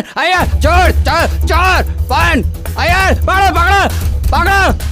Fine आया चोर चोर चोर फाइन आया पकड़ो पकड़ो पकड़ो।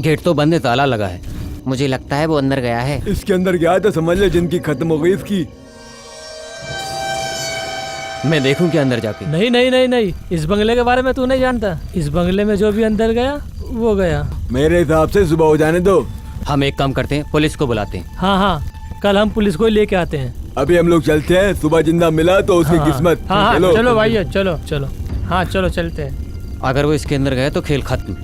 गेट तो बंद है, ताला लगा है। मुझे लगता है वो अंदर गया है। इसके अंदर गया तो समझ ले जिंदगी खत्म हो गई इसकी। मैं देखूं क्या अंदर जाके? नहीं नहीं नहीं नहीं, इस बंगले के बारे में तू नहीं जानता। इस बंगले में जो भी अंदर गया वो गया। मेरे हिसाब से सुबह हो जाने दो। हम एक काम करते हैं, पुलिस को बुलाते हैं। हाँ हाँ, कल हम पुलिस को ही लेके आते हैं। अभी हम लोग चलते हैं, सुबह जिंदा मिला तो उसकी हाँ, किस्मत। हाँ हाँ, चलो भाई चलो चलो। हाँ चलो चलते हैं। अगर वो इसके अंदर गया तो खेल खत्म।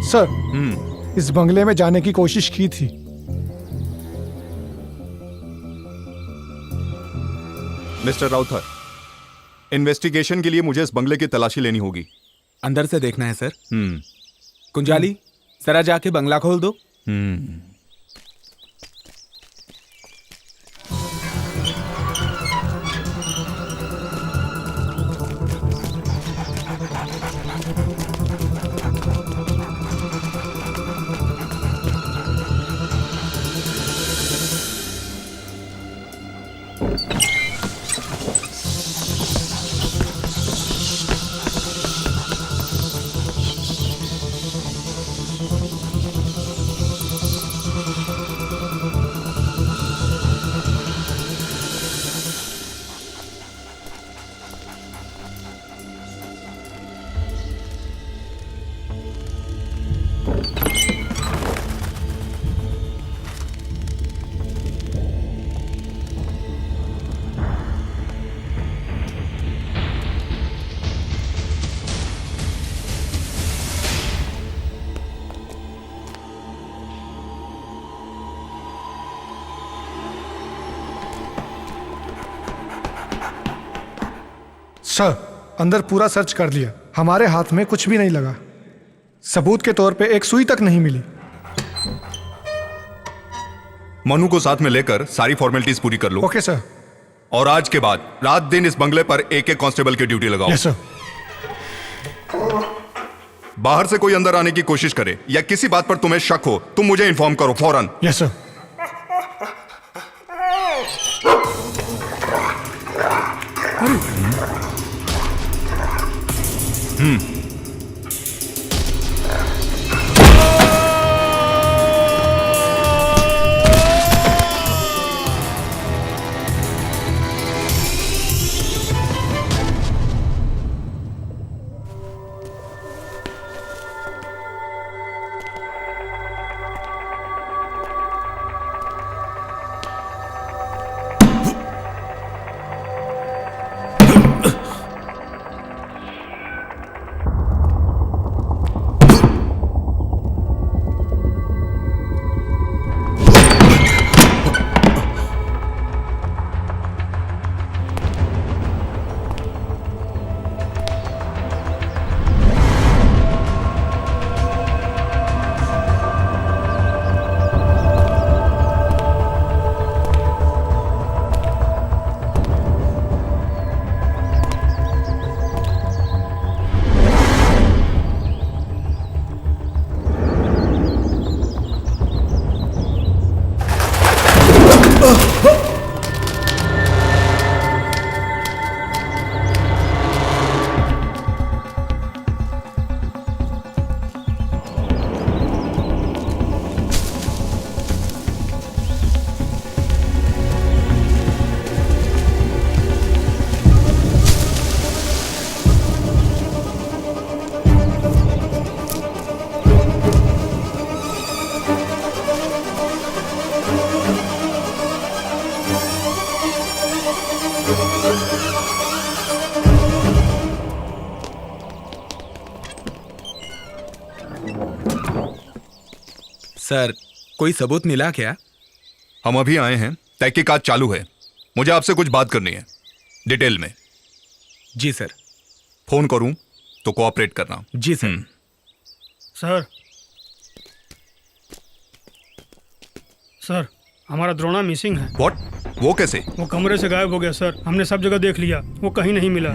सर, इस बंगले में जाने की कोशिश की थी। मिस्टर राउथर, इन्वेस्टिगेशन के लिए मुझे इस बंगले की तलाशी लेनी होगी। अंदर से देखना है सर। कुंजाली, जरा जाके बंगला खोल दो। सर, अंदर पूरा सर्च कर लिया, हमारे हाथ में कुछ भी नहीं लगा। सबूत के तौर पे एक सुई तक नहीं मिली। मनु को साथ में लेकर सारी फॉर्मेलिटीज पूरी कर लो। Okay sir. और आज के बाद रात दिन इस बंगले पर एक एक कांस्टेबल की ड्यूटी लगाओ। Yes sir. बाहर से कोई अंदर आने की कोशिश करे या किसी बात पर तुम्हें शक हो, तुम मुझे इन्फॉर्म करो फौरन। Yes sir. सर, कोई सबूत मिला क्या? हम अभी आए हैं, तहकीकात चालू है। मुझे आपसे कुछ बात करनी है डिटेल में। जी सर। फोन करूं तो कोऑपरेट करना। जी सर। सर, हमारा द्रोणा मिसिंग है। व्हाट? वो कैसे? वो कमरे से गायब हो गया सर। हमने सब जगह देख लिया, वो कहीं नहीं मिला।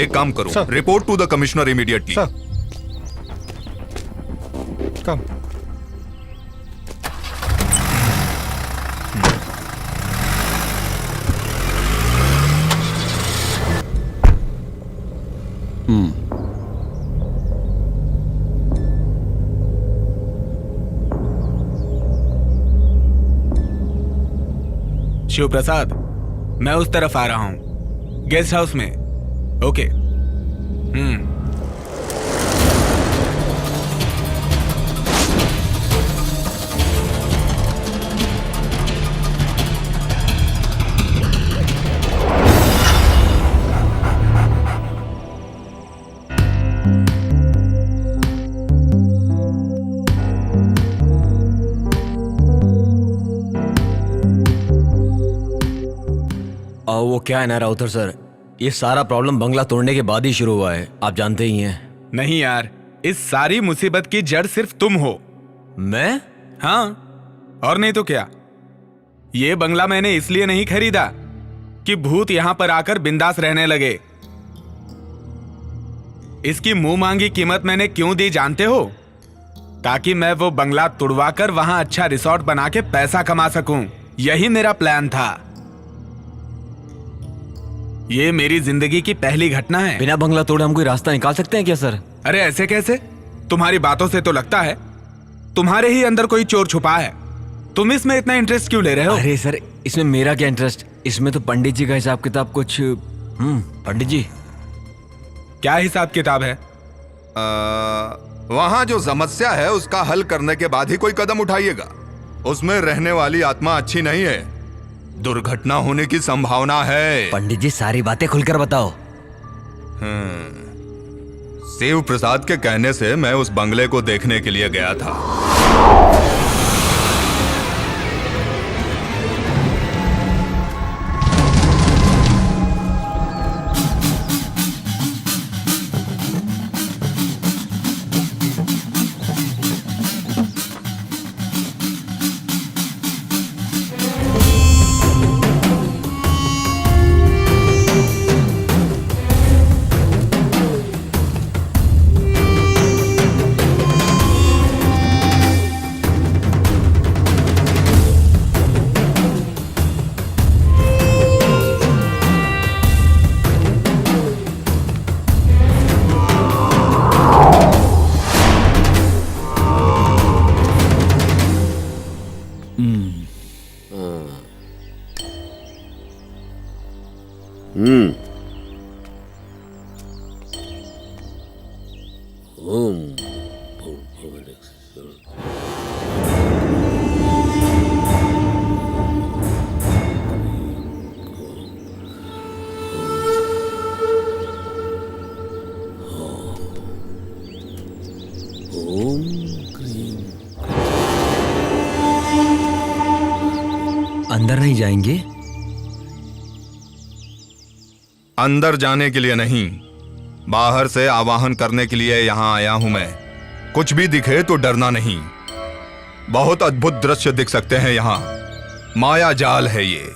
एक काम करो, sir. Report to the commissioner immediately. Sir, come. Shiv Prasad, मैं उस तरफ आ रहा हूं, गेस्ट हाउस में। ओके। वो क्या है ना राउतर सर, ये सारा प्रॉब्लम बंगला तोड़ने के बाद ही शुरू हुआ है, आप जानते ही हैं। नहीं यार, इस सारी मुसीबत की जड़ सिर्फ तुम हो। मैं? हाँ, और नहीं तो क्या। ये बंगला मैंने इसलिए नहीं खरीदा कि भूत यहां पर आकर बिंदास रहने लगे। इसकी मुंह मांगी कीमत मैंने क्यों दी जानते हो? ताकि मैं वो बंगला तुड़वाकर वहां अच्छा रिसोर्ट बना के पैसा कमा सकूं। यही मेरा प्लान था। ये मेरी जिंदगी की पहली घटना है। बिना बंगला तोड़े हम कोई रास्ता निकाल सकते हैं क्या सर? अरे ऐसे कैसे? तुम्हारी बातों से तो लगता है तुम्हारे ही अंदर कोई चोर छुपा है। तुम इसमें इतना इंटरेस्ट क्यों ले रहे हो? अरे सर, इसमें मेरा क्या इंटरेस्ट? इसमें तो पंडित जी का हिसाब किताब कुछ। पंडित जी क्या हिसाब किताब है? वहां जो समस्या है उसका हल करने के बाद ही कोई कदम उठाइएगा। उसमें रहने वाली आत्मा अच्छी नहीं है, दुर्घटना होने की संभावना है। पंडित जी सारी बातें खुलकर बताओ। शिव प्रसाद के कहने से मैं उस बंगले को देखने के लिए गया था। अंदर नहीं जाएंगे? अंदर जाने के लिए नहीं, बाहर से आवाहन करने के लिए यहां आया हूं मैं। कुछ भी दिखे तो डरना नहीं। बहुत अद्भुत दृश्य दिख सकते हैं यहां, माया जाल है ये।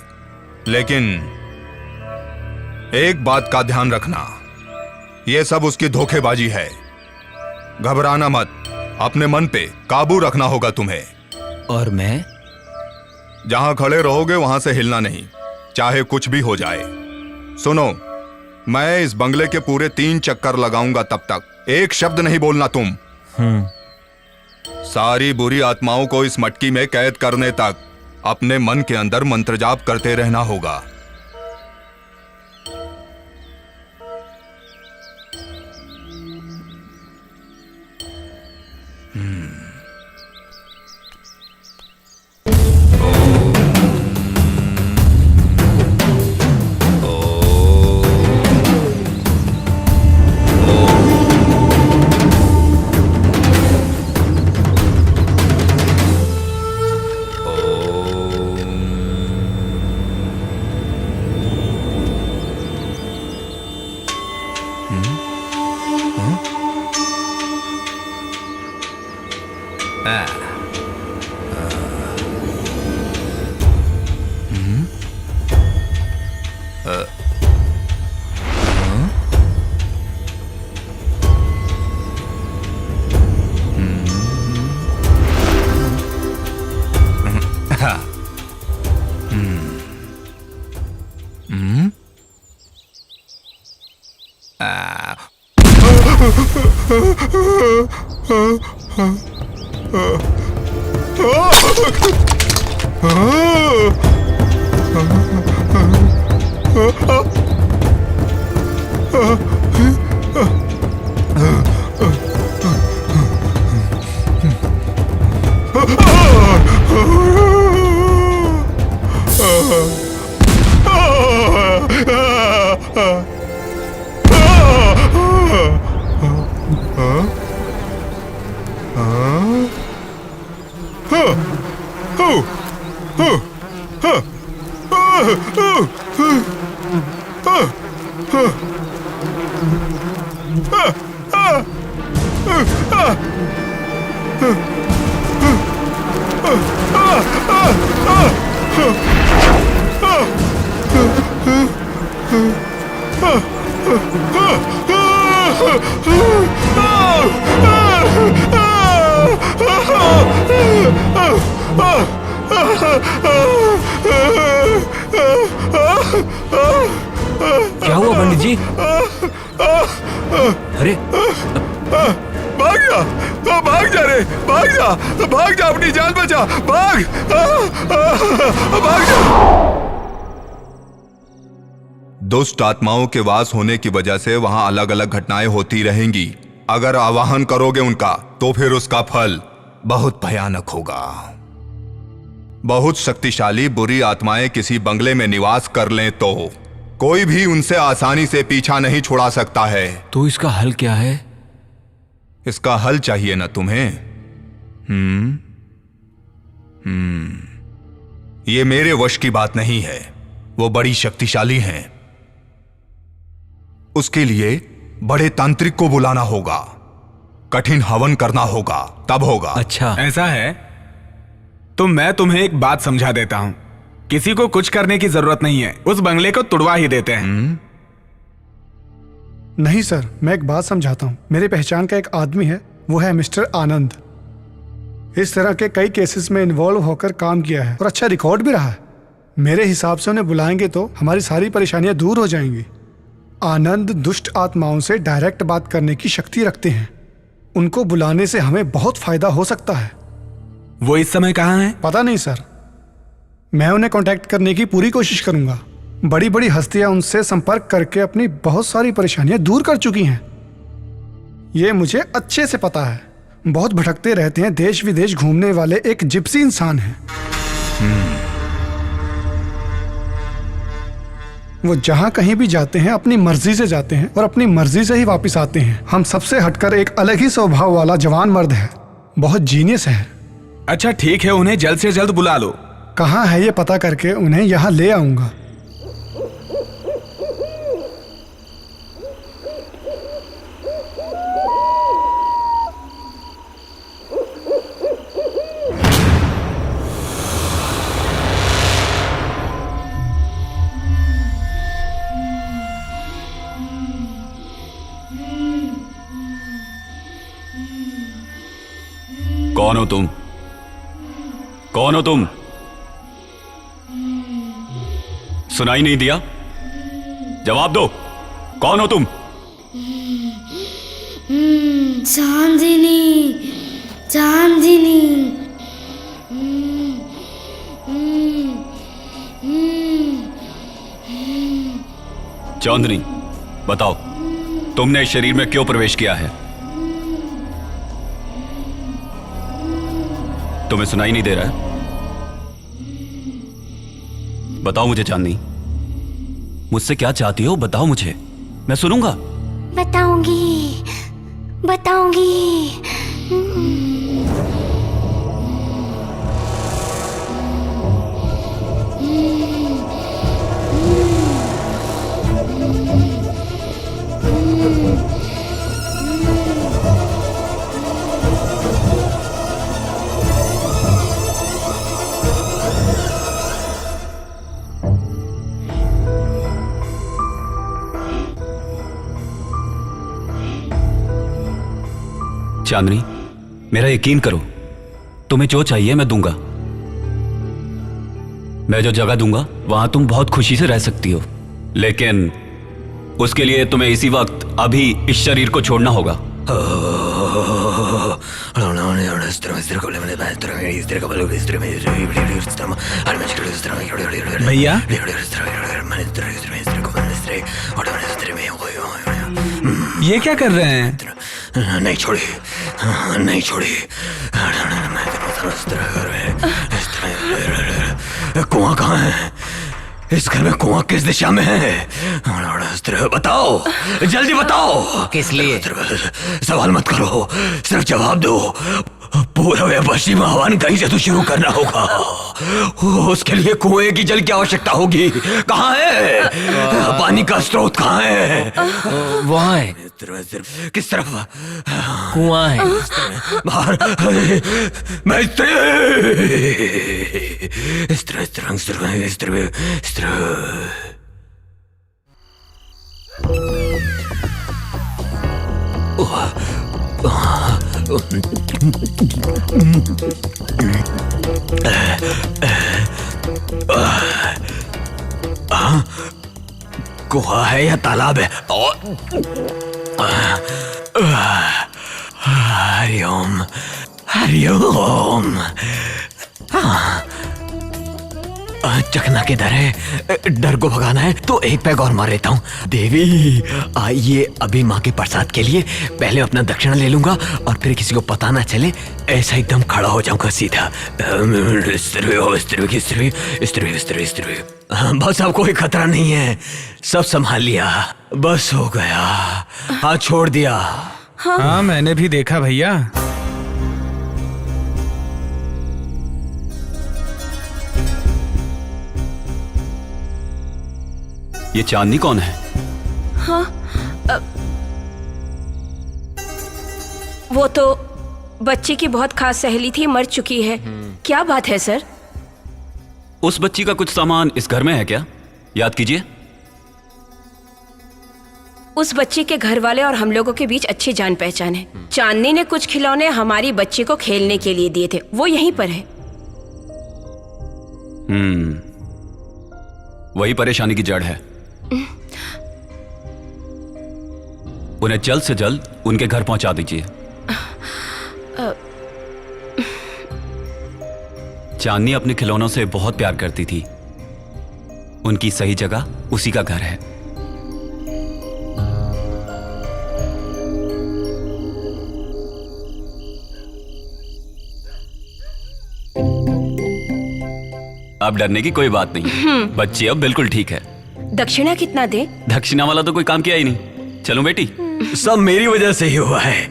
लेकिन एक बात का ध्यान रखना, ये सब उसकी धोखेबाजी है। घबराना मत, अपने मन पे काबू रखना होगा तुम्हें। और मैं? जहां खड़े रहोगे वहां से हिलना नहीं, चाहे कुछ भी हो जाए। सुनो, मैं इस बंगले के पूरे 3 चक्कर लगाऊंगा, तब तक एक शब्द नहीं बोलना तुम। सारी बुरी आत्माओं को इस मटकी में कैद करने तक अपने मन के अंदर मंत्र जाप करते रहना होगा। क्या हुआ पंडित जी? अरे भाग जा, भाग जा रे, भाग जा, अपनी जान बचा, भाग जा। दुष्ट आत्माओं के वास होने की वजह से वहां अलग अलग घटनाएं होती रहेंगी। अगर आवाहन करोगे उनका तो फिर उसका फल बहुत भयानक होगा। बहुत शक्तिशाली बुरी आत्माएं किसी बंगले में निवास कर लें तो कोई भी उनसे आसानी से पीछा नहीं छुड़ा सकता है। तो इसका हल क्या है? इसका हल चाहिए ना तुम्हें? ये मेरे वश की बात नहीं है, वो बड़ी शक्तिशाली हैं। उसके लिए बड़े तांत्रिक को बुलाना होगा, कठिन हवन करना होगा, तब होगा। अच्छा, ऐसा है तो मैं तुम्हें एक बात समझा देता हूं। किसी को कुछ करने की जरूरत नहीं है, उस बंगले को तुड़वा ही देते हैं। नहीं सर, मैं एक बात समझाता हूँ। मेरी पहचान का एक आदमी है, वो है मिस्टर आनंद। इस तरह के कई केसेस में इन्वॉल्व होकर काम किया है और अच्छा रिकॉर्ड भी रहा है। मेरे हिसाब से उन्हें बुलाएंगे तो हमारी सारी परेशानियां दूर हो जाएंगी। आनंद दुष्ट आत्माओं से डायरेक्ट बात करने की शक्ति रखते हैं। उनको बुलाने से हमें बहुत फायदा हो सकता है। वो इस समय कहाँ हैं? पता नहीं सर, मैं उन्हें कांटेक्ट करने की पूरी कोशिश करूंगा। बड़ी बड़ी हस्तियां उनसे संपर्क करके अपनी बहुत सारी परेशानियां दूर कर चुकी हैं। ये मुझे अच्छे से पता है। बहुत भटकते रहते हैं, देश विदेश घूमने वाले एक जिप्सी इंसान हैं। वो जहां कहीं भी जाते हैं अपनी मर्जी से जाते हैं और अपनी मर्जी से ही वापस आते हैं। हम सबसे हटकर एक अलग ही स्वभाव वाला जवान मर्द है, बहुत जीनियस है। अच्छा ठीक है, उन्हें जल्द से जल्द बुला लो। कहाँ है ये पता करके उन्हें यहाँ ले आऊंगा। कौन हो तुम? कौन हो तुम? सुनाई नहीं दिया? जवाब दो, कौन हो तुम? चांदनी, चांदनी। चांदनी, बताओ तुमने इस शरीर में क्यों प्रवेश किया है? तुम्हें सुनाई नहीं दे रहा है? बताओ मुझे चांदनी, मुझसे क्या चाहती हो? बताओ मुझे, मैं सुनूंगा। बताऊंगी, बताऊंगी। चांदनी, मेरा यकीन करो, तुम्हें जो चाहिए मैं दूंगा। मैं जो जगह दूंगा वहां तुम बहुत खुशी से रह सकती हो, लेकिन उसके लिए तुम्हें इसी वक्त अभी इस शरीर को छोड़ना होगा। भैया, ये क्या कर रहे हैं? नहीं छोड़ी, नहीं छोड़ी। कुआं कहाँ है? इस घर में कुआं किस दिशा में है? बताओ, जल्दी बताओ। किस लिए? सवाल मत करो, सिर्फ जवाब दो। पूर्व पश्चिम आह्वान कहीं से तो शुरू करना होगा। उसके लिए कुएं की जल की आवश्यकता होगी। कहाँ है पानी का स्रोत? कहाँ है? वहाँ है। किस तरफ? कुआं है। बाहर। मैं गुहा है या तालाब है? हरिओम हरिओम। चकना किधर है? डर को भगाना है तो एक पैग और मार लेता हूँ। देवी आइए, अभी माँ के प्रसाद के लिए पहले अपना दक्षिणा ले लूंगा और फिर किसी को पता ना चले, ऐसा एकदम खड़ा हो जाऊंगा सीधा। बस अब कोई खतरा नहीं है, सब संभाल लिया, बस हो गया। हाँ छोड़ दिया। हाँ मैंने भी देखा भैया। ये चांदनी कौन है? हाँ वो तो बच्ची की बहुत खास सहेली थी, मर चुकी है। क्या बात है सर? उस बच्ची का कुछ सामान इस घर में है क्या? याद कीजिए। उस बच्ची के घर वाले और हम लोगों के बीच अच्छी जान पहचान है। चांदनी ने कुछ खिलौने हमारी बच्ची को खेलने के लिए दिए थे, वो यहीं पर है। वही परेशानी की जड़ है। उन्हें जल्द से जल्द उनके घर पहुंचा दीजिए। चांदनी अपने खिलौनों से बहुत प्यार करती थी। उनकी सही जगह उसी का घर है। अब डरने की कोई बात नहीं, बच्ची अब बिल्कुल ठीक है। दक्षिणा कितना दे? दक्षिणा वाला तो कोई काम किया ही नहीं। चलो बेटी। सब मेरी वजह से ही हुआ है,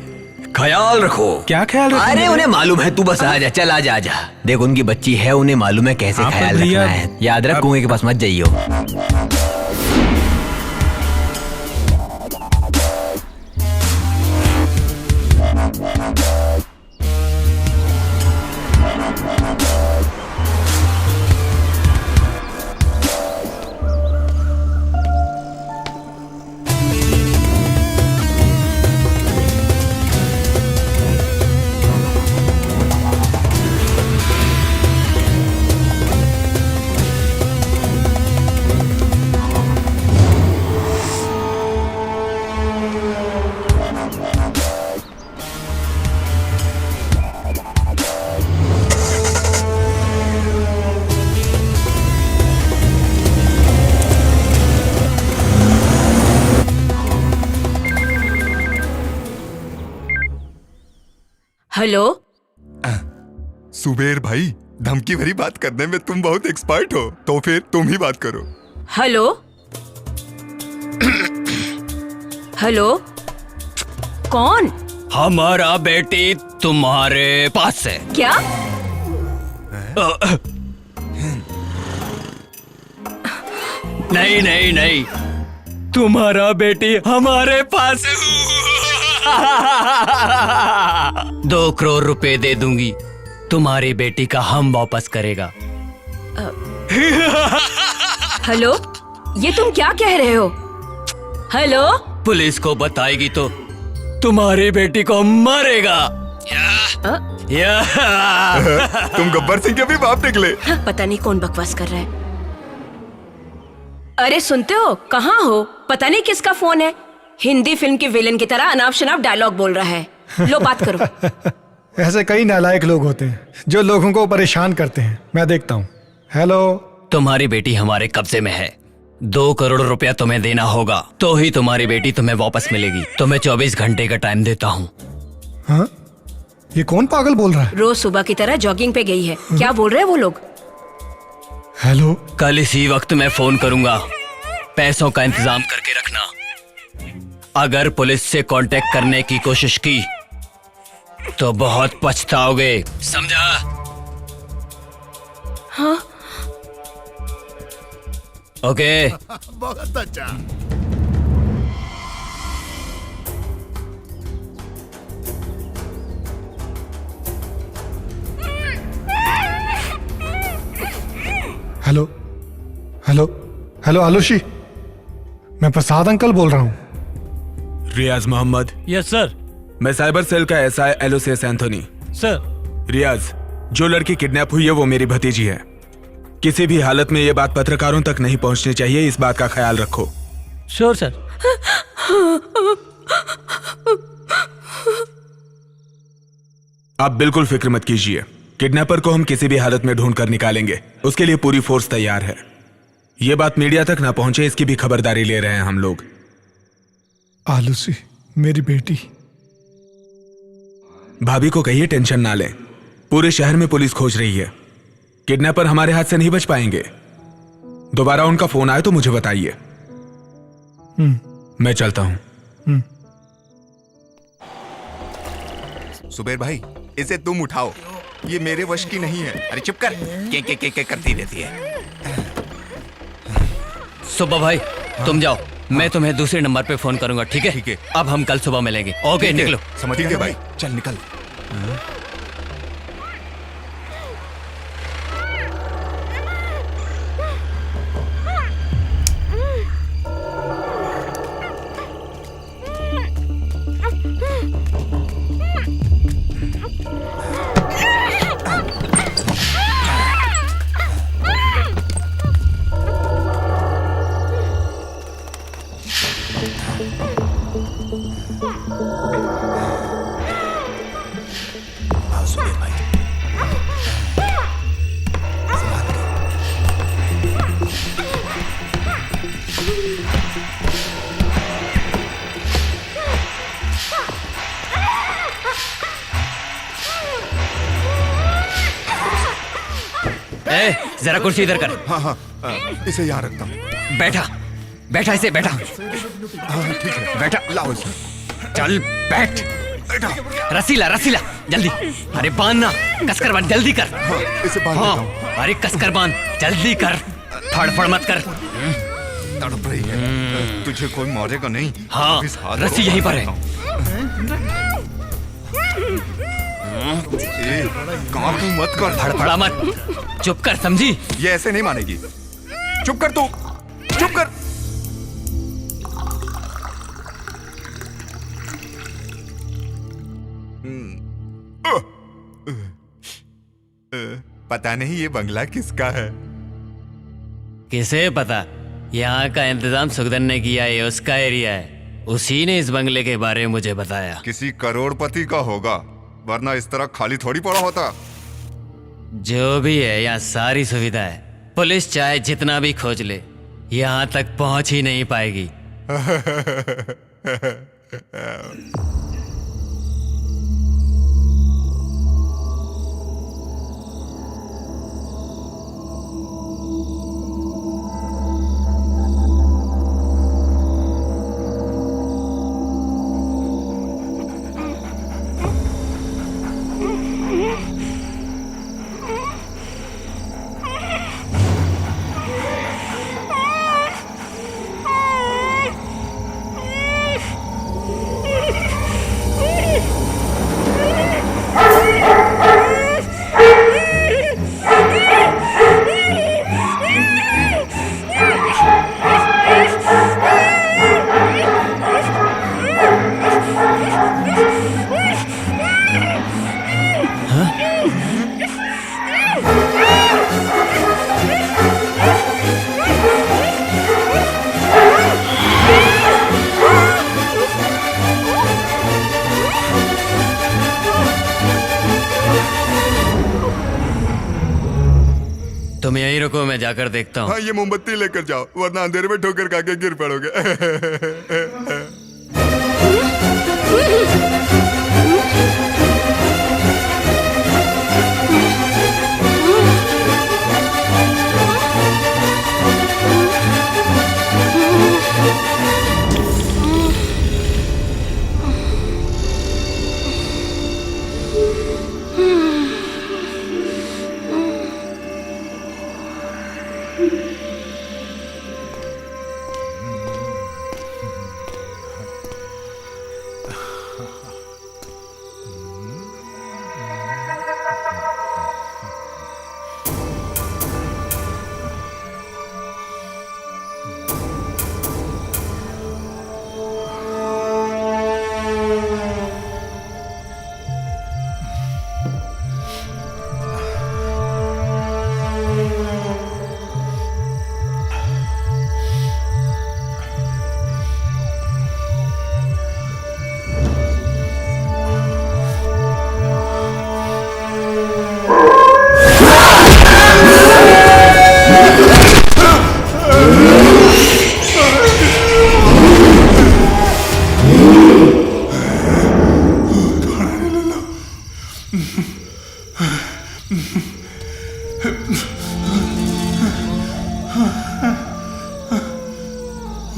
ख्याल रखो। क्या ख्याल रखो? अरे उन्हें मालूम है, तू बस आ जा, चल आ जा, आजा। देख उनकी बच्ची है, उन्हें मालूम है कैसे ख्याल रखना है। याद रख, कुएं के पास मत जाइयो। हेलो सुबेर भाई, धमकी भरी बात करने में तुम बहुत एक्सपर्ट हो, तो फिर तुम ही बात करो। हेलो हेलो कौन? हमारा बेटी तुम्हारे पास है। क्या? नहीं नहीं नहीं, तुम्हारा बेटी हमारे पास है। 2 करोड़ रुपए दे दूंगी, तुम्हारी बेटी का हम वापस करेगा। हेलो, ये तुम क्या कह रहे हो? हेलो, पुलिस को बताएगी तो तुम्हारी बेटी को मारेगा। तुम गब्बर सिंह के भी बाप निकले। पता नहीं कौन बकवास कर रहा है। अरे सुनते हो, कहाँ हो? पता नहीं किसका फोन है। हिंदी फिल्म के विलेन की तरह अनाप शनाप डायलॉग बोल रहा है। लो बात करो। ऐसे कई नालायक लोग होते हैं जो लोगों को परेशान करते हैं। मैं देखता हूँ। हेलो, तुम्हारी बेटी हमारे कब्जे में है। 2 करोड़ रुपया तुम्हें देना होगा, तो ही तुम्हारी बेटी तुम्हें वापस मिलेगी। तुम्हें 24 घंटे का टाइम देता हूँ। हाँ? ये कौन पागल बोल रहा है? रोज सुबह की तरह जॉगिंग पे गई है। क्या बोल रहे हैं वो लोग? हेलो, कल इसी वक्त मैं फोन करूंगा, पैसों का इंतजाम करके रखना। अगर पुलिस से कांटेक्ट करने की कोशिश की तो बहुत पछताओगे, समझा? हाँ। ओके। बहुत अच्छा। हेलो हेलो हेलो आलूशी, मैं प्रसाद अंकल बोल रहा हूँ। रियाज मोहम्मद। Yes sir. मैं साइबर सेल का SI Aloysius Anthony. Sir. Riyaz, जो लड़की किडनैप हुई है वो मेरी भतीजी है। किसी भी हालत में ये बात पत्रकारों तक नहीं पहुंचनी चाहिए, इस बात का ख्याल रखो। Sure sir. आप बिल्कुल फिक्र मत कीजिए, किडनैपर को हम किसी भी हालत में ढूंढ कर निकालेंगे। उसके लिए पूरी फोर्स तैयार है। ये बात मीडिया तक ना पहुंचे, इसकी भी खबरदारी ले रहे हैं हम लोग। आलूसी मेरी बेटी। भाभी को कहिए टेंशन ना लें, पूरे शहर में पुलिस खोज रही है। किडनैपर हमारे हाथ से नहीं बच पाएंगे। दोबारा उनका फोन आए तो मुझे बताइए। मैं चलता हूं। सुबेर भाई, इसे तुम उठाओ, ये मेरे वश की नहीं है। अरे चुप कर, के करती रहती है। सुबह भाई, तुम जाओ, मैं तुम्हें दूसरे नंबर पे फोन करूंगा, ठीक है? ठीक है। अब हम कल सुबह मिलेंगे। ओके, निकलो। समझ गए भाई, चल निकल। जरा कुर्सी इधर कर। हाँ हाँ, इसे यहाँ रखता हूँ। बैठा बैठा, इसे बैठा। हाँ ठीक है, बैठा। लाओ इसे। चल बैठ। रसीला रसीला, जल्दी। अरे बांध ना, कसकर बांध, जल्दी कर। हाँ, इसे बांध देता हूँ। हाँ, अरे कसकर बांध, जल्दी कर। फड़फड़ मत कर। तड़प रही है, तुझे कोई मारेगा नहीं। हाँ, इस हाथ रस्सी को यहीं पर है। काम तू मत कर। फड़फड़ा मत, चुप कर, समझी? ये ऐसे नहीं मानेगी। चुप कर तू, चुप कर। पता नहीं ये बंगला किसका है। किसे पता? यहाँ का इंतजाम सुखदन ने किया है, उसका एरिया है। उसी ने इस बंगले के बारे में मुझे बताया। किसी करोड़पति का होगा, वरना इस तरह खाली थोड़ी पड़ा होता। जो भी है, यहाँ सारी सुविधा है। पुलिस चाहे जितना भी खोज ले, यहाँ तक पहुंच ही नहीं पाएगी। तुम यहीं रुको, मैं जाकर देखता हूँ। हाँ, ये मोमबत्ती लेकर जाओ, वरना अंधेरे में ठोकर खा के गिर पड़ोगे।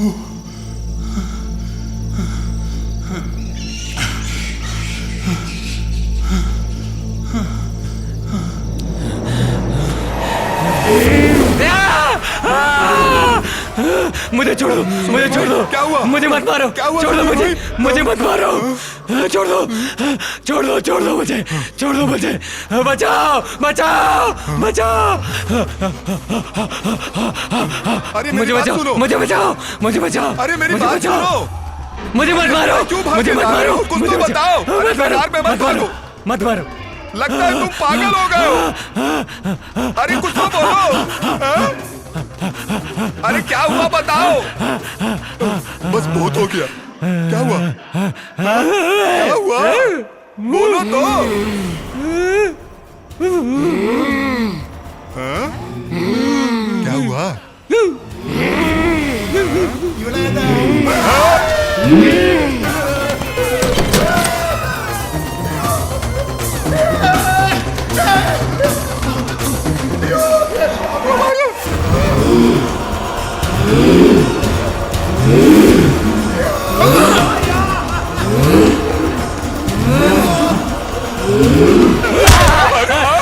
मुझे छोड़ दो, मुझे छोड़ दो। क्या हुआ? मुझे मत मारो। क्या हुआ? छोड़ दो मुझे, मुझे मत मारो। छोड़ दो, छोड़ दो, छोड़ दो मुझे, छोड़ दो मुझे। बचाओ, बचाओ, बचाओ। अरे मुझे मेरी बात बचाओ, सुनो। मुझे बचाओ, मुझे बचाओ। अरे मेरी मुझे बात बचाओ। सुनो। मुझे मत मारो, क्यों भाग मुझे के मत जा रहे मारो। हो? कुछ मुझे तो बचाओ। बताओ। अरे मत मारो, कार में मत मत मारो, भागो। मत मारो। लगता है तुम पागल हो गए हो। अरे कुछ तो बोलो। हाँ? अरे क्या हुआ बताओ। बस बहुत हो गया। क्या हुआ? हाँ? क्या हुआ? बोलो तो। हाँ? क्या हुआ?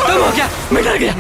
तुम हो क्या? मैं डर गया।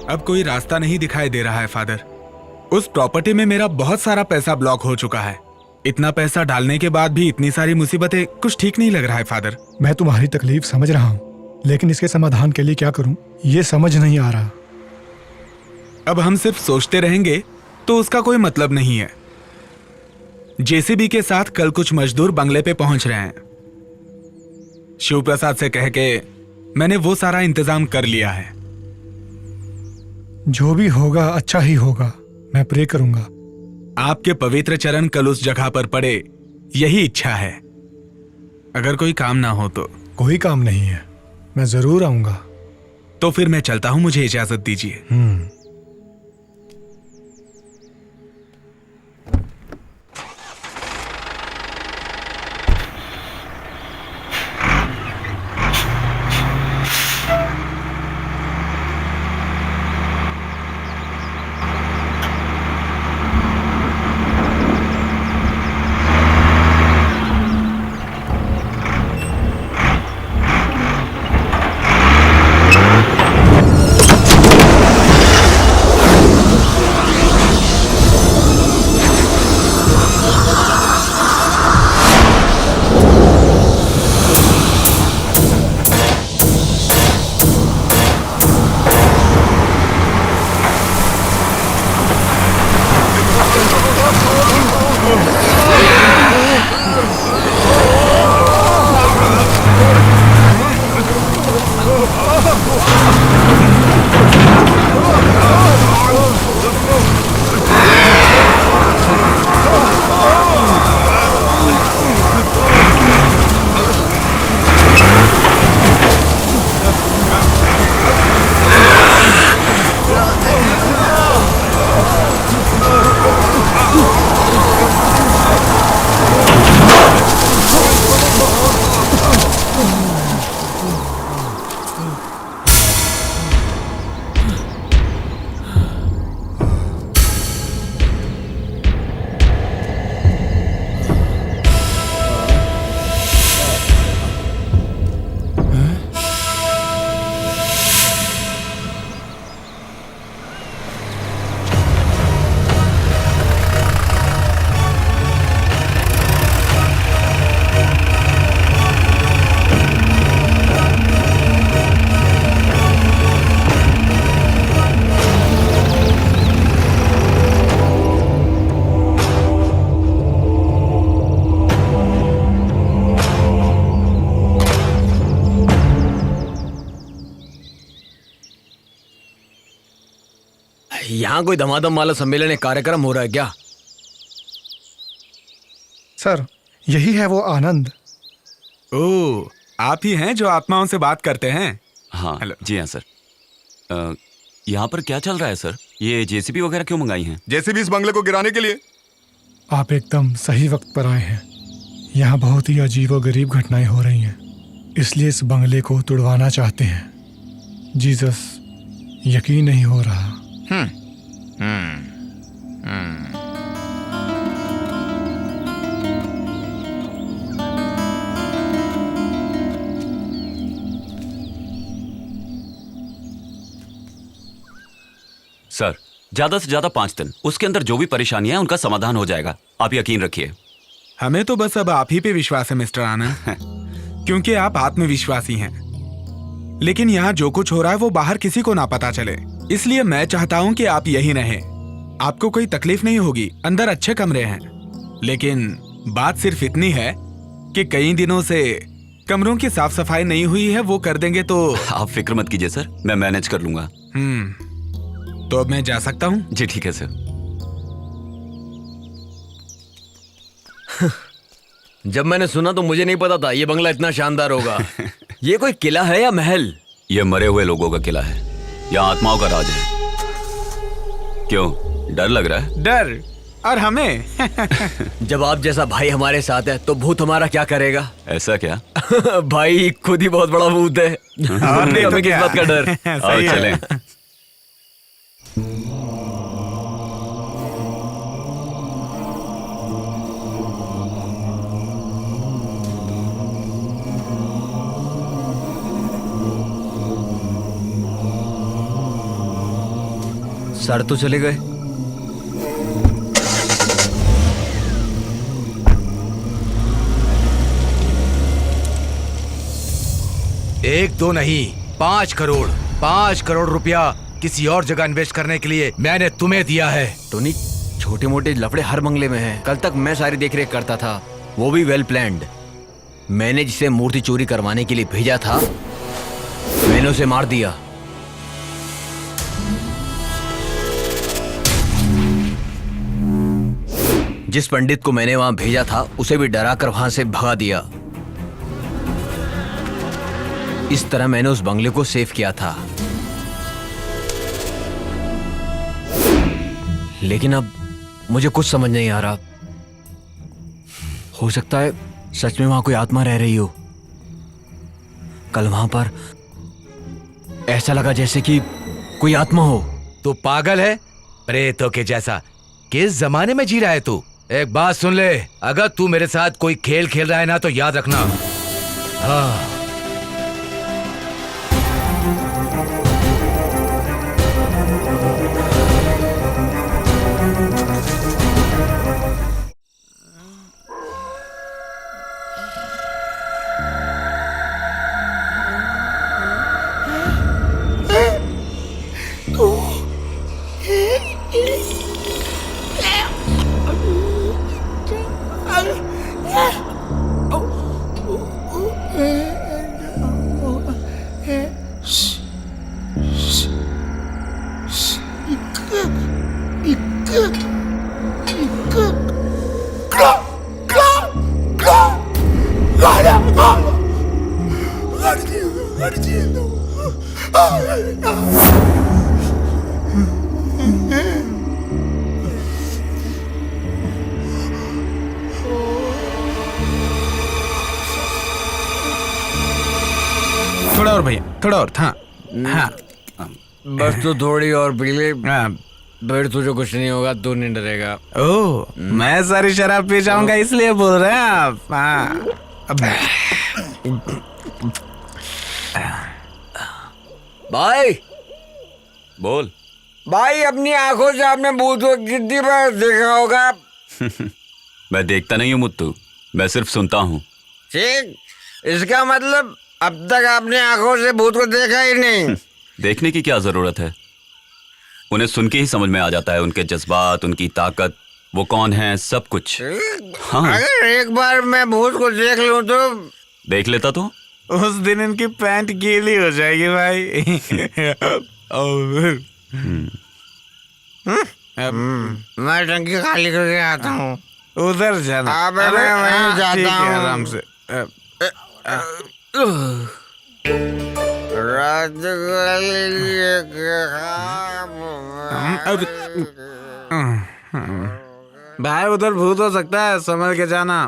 अब कोई रास्ता नहीं दिखाई दे रहा है फादर। उस प्रॉपर्टी में मेरा बहुत सारा पैसा ब्लॉक हो चुका है। इतना पैसा डालने के बाद भी इतनी सारी मुसीबतें, कुछ ठीक नहीं लग रहा है फादर। मैं तुम्हारी तकलीफ समझ रहा हूँ, लेकिन इसके समाधान के लिए क्या करूँ ये समझ नहीं आ रहा। अब हम सिर्फ सोचते रहेंगे तो उसका कोई मतलब नहीं है। जेसीबी के साथ कल कुछ मजदूर बंगले पे पहुंच रहे हैं। शिव प्रसाद से कह के मैंने वो सारा इंतजाम कर लिया है। जो भी होगा अच्छा ही होगा, मैं प्रे करूंगा। आपके पवित्र चरण कल उस जगह पर पड़े, यही इच्छा है। अगर कोई काम ना हो तो। कोई काम नहीं है, मैं जरूर आऊंगा। तो फिर मैं चलता हूं, मुझे इजाजत दीजिए। यहाँ कोई धमाधम वाला सम्मेलन या कार्यक्रम हो रहा है क्या? सर, यही है वो आनंद। ओह, आप ही हैं जो आत्माओं से बात करते हैं? हाँ हेलो। जी हाँ सर। यहाँ पर क्या चल रहा है सर? ये जेसीबी वगैरह क्यों मंगाई हैं? जेसीबी इस बंगले को गिराने के लिए। आप एकदम सही वक्त पर आए हैं। यहाँ बहुत ही अजीबोगरीब घटनाएं हो रही हैं, इसलिए इस बंगले को तुड़वाना चाहते हैं। जीसस, यकीन नहीं हो रहा। सर ज्यादा से ज्यादा 5 दिन, उसके अंदर जो भी परेशानियां हैं उनका समाधान हो जाएगा, आप यकीन रखिए। हमें तो बस अब आप ही पे विश्वास है मिस्टर आनंद, क्योंकि आप आत्मविश्वासी हैं। लेकिन यहाँ जो कुछ हो रहा है वो बाहर किसी को ना पता चले, इसलिए मैं चाहता हूँ कि आप यहीं रहें। आपको कोई तकलीफ नहीं होगी, अंदर अच्छे कमरे हैं। लेकिन बात सिर्फ इतनी है कि कई दिनों से कमरों की साफ सफाई नहीं हुई है, वो कर देंगे तो। आप फिक्र मत कीजिए सर, मैं मैनेज कर लूंगा। तो अब मैं जा सकता हूँ? जी ठीक है सर। जब मैंने सुना तो मुझे नहीं पता था ये बंगला इतना शानदार होगा। ये कोई किला है या महल? ये मरे हुए लोगों का किला है, यहाँ आत्माओं का राज है। क्यों, डर लग रहा है? डर? और हमें? जब आप जैसा भाई हमारे साथ है तो भूत हमारा क्या करेगा? ऐसा क्या? भाई खुद ही बहुत बड़ा भूत है। और नहीं तो हमें किस क्या? बात का डर? आओ सही है। चलें। सर तो चले गए। एक दो नहीं, 5 करोड़, 5 करोड़ रुपया किसी और जगह इन्वेस्ट करने के लिए मैंने तुम्हें दिया है। टोनी, छोटे मोटे लफड़े हर बंगले में हैं। कल तक मैं सारी देखरेख करता था, वो भी वेल प्लान्ड। मैंने जिसे मूर्ति चोरी करवाने के लिए भेजा था, मैंने उसे मार दिया। जिस पंडित को मैंने वहां भेजा था उसे भी डराकर वहां से भगा दिया। इस तरह मैंने उस बंगले को सेव किया था। लेकिन अब मुझे कुछ समझ नहीं आ रहा। हो सकता है सच में वहां कोई आत्मा रह रही हो। कल वहां पर ऐसा लगा जैसे कि कोई आत्मा हो। तू पागल है? प्रेतों के जैसा। किस जमाने में जी रहा है तू? एक बात सुन ले, अगर तू मेरे साथ कोई खेल खेल रहा है ना तो याद रखना। हाँ। थोड़ा और भैया, थोड़ा और। हाँ हाँ, बस तू थोड़ी और पी ले, हाँ। फिर तुझे कुछ नहीं होगा, तू नहीं डरेगा। ओह, मैं सारी शराब पी जाऊंगा इसलिए बोल रहे हैं आप? हाँ। भाई बोल। भाई, अपनी आंखों से आपने भूत को कितनी बार देखा होगा? मैं देखता नहीं हूँ मुत्तू, मैं सिर्फ सुनता हूँ। ठीक, इसका मतलब अब तक आपने आंखों से भूत को देखा ही नहीं। देखने की क्या जरूरत है, उन्हें सुन के ही समझ में आ जाता है, उनके जज्बात, उनकी ताकत, वो कौन है, सब कुछ। हाँ। अगर एक बार मैं भूत को देख लूं तो? देख लेता तो उस दिन इनकी पैंट गीली हो जाएगी भाई। मैं टंकी खाली करके आता हूँ। उधर जाना। अबे मैं वहीं जाता ठीक है, हूँ। आराम से। रात भाई उधर भूत हो सकता है, संभल के जाना।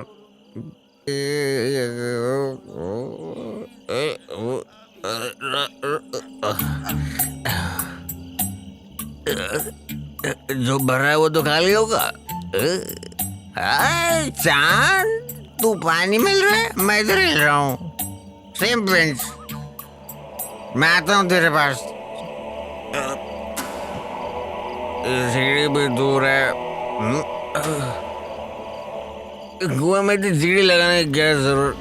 जो भर रहा है वो तो खाली होगा। चांद तू पानी मिल रहा है, मैं इधर हिल रहा हूँ। सेम बेंच, मैं आता हूँ तेरे पास। सीढ़ी भी दूर है। कुएं में तो सीढ़ी लगाने की क्या जरूरत।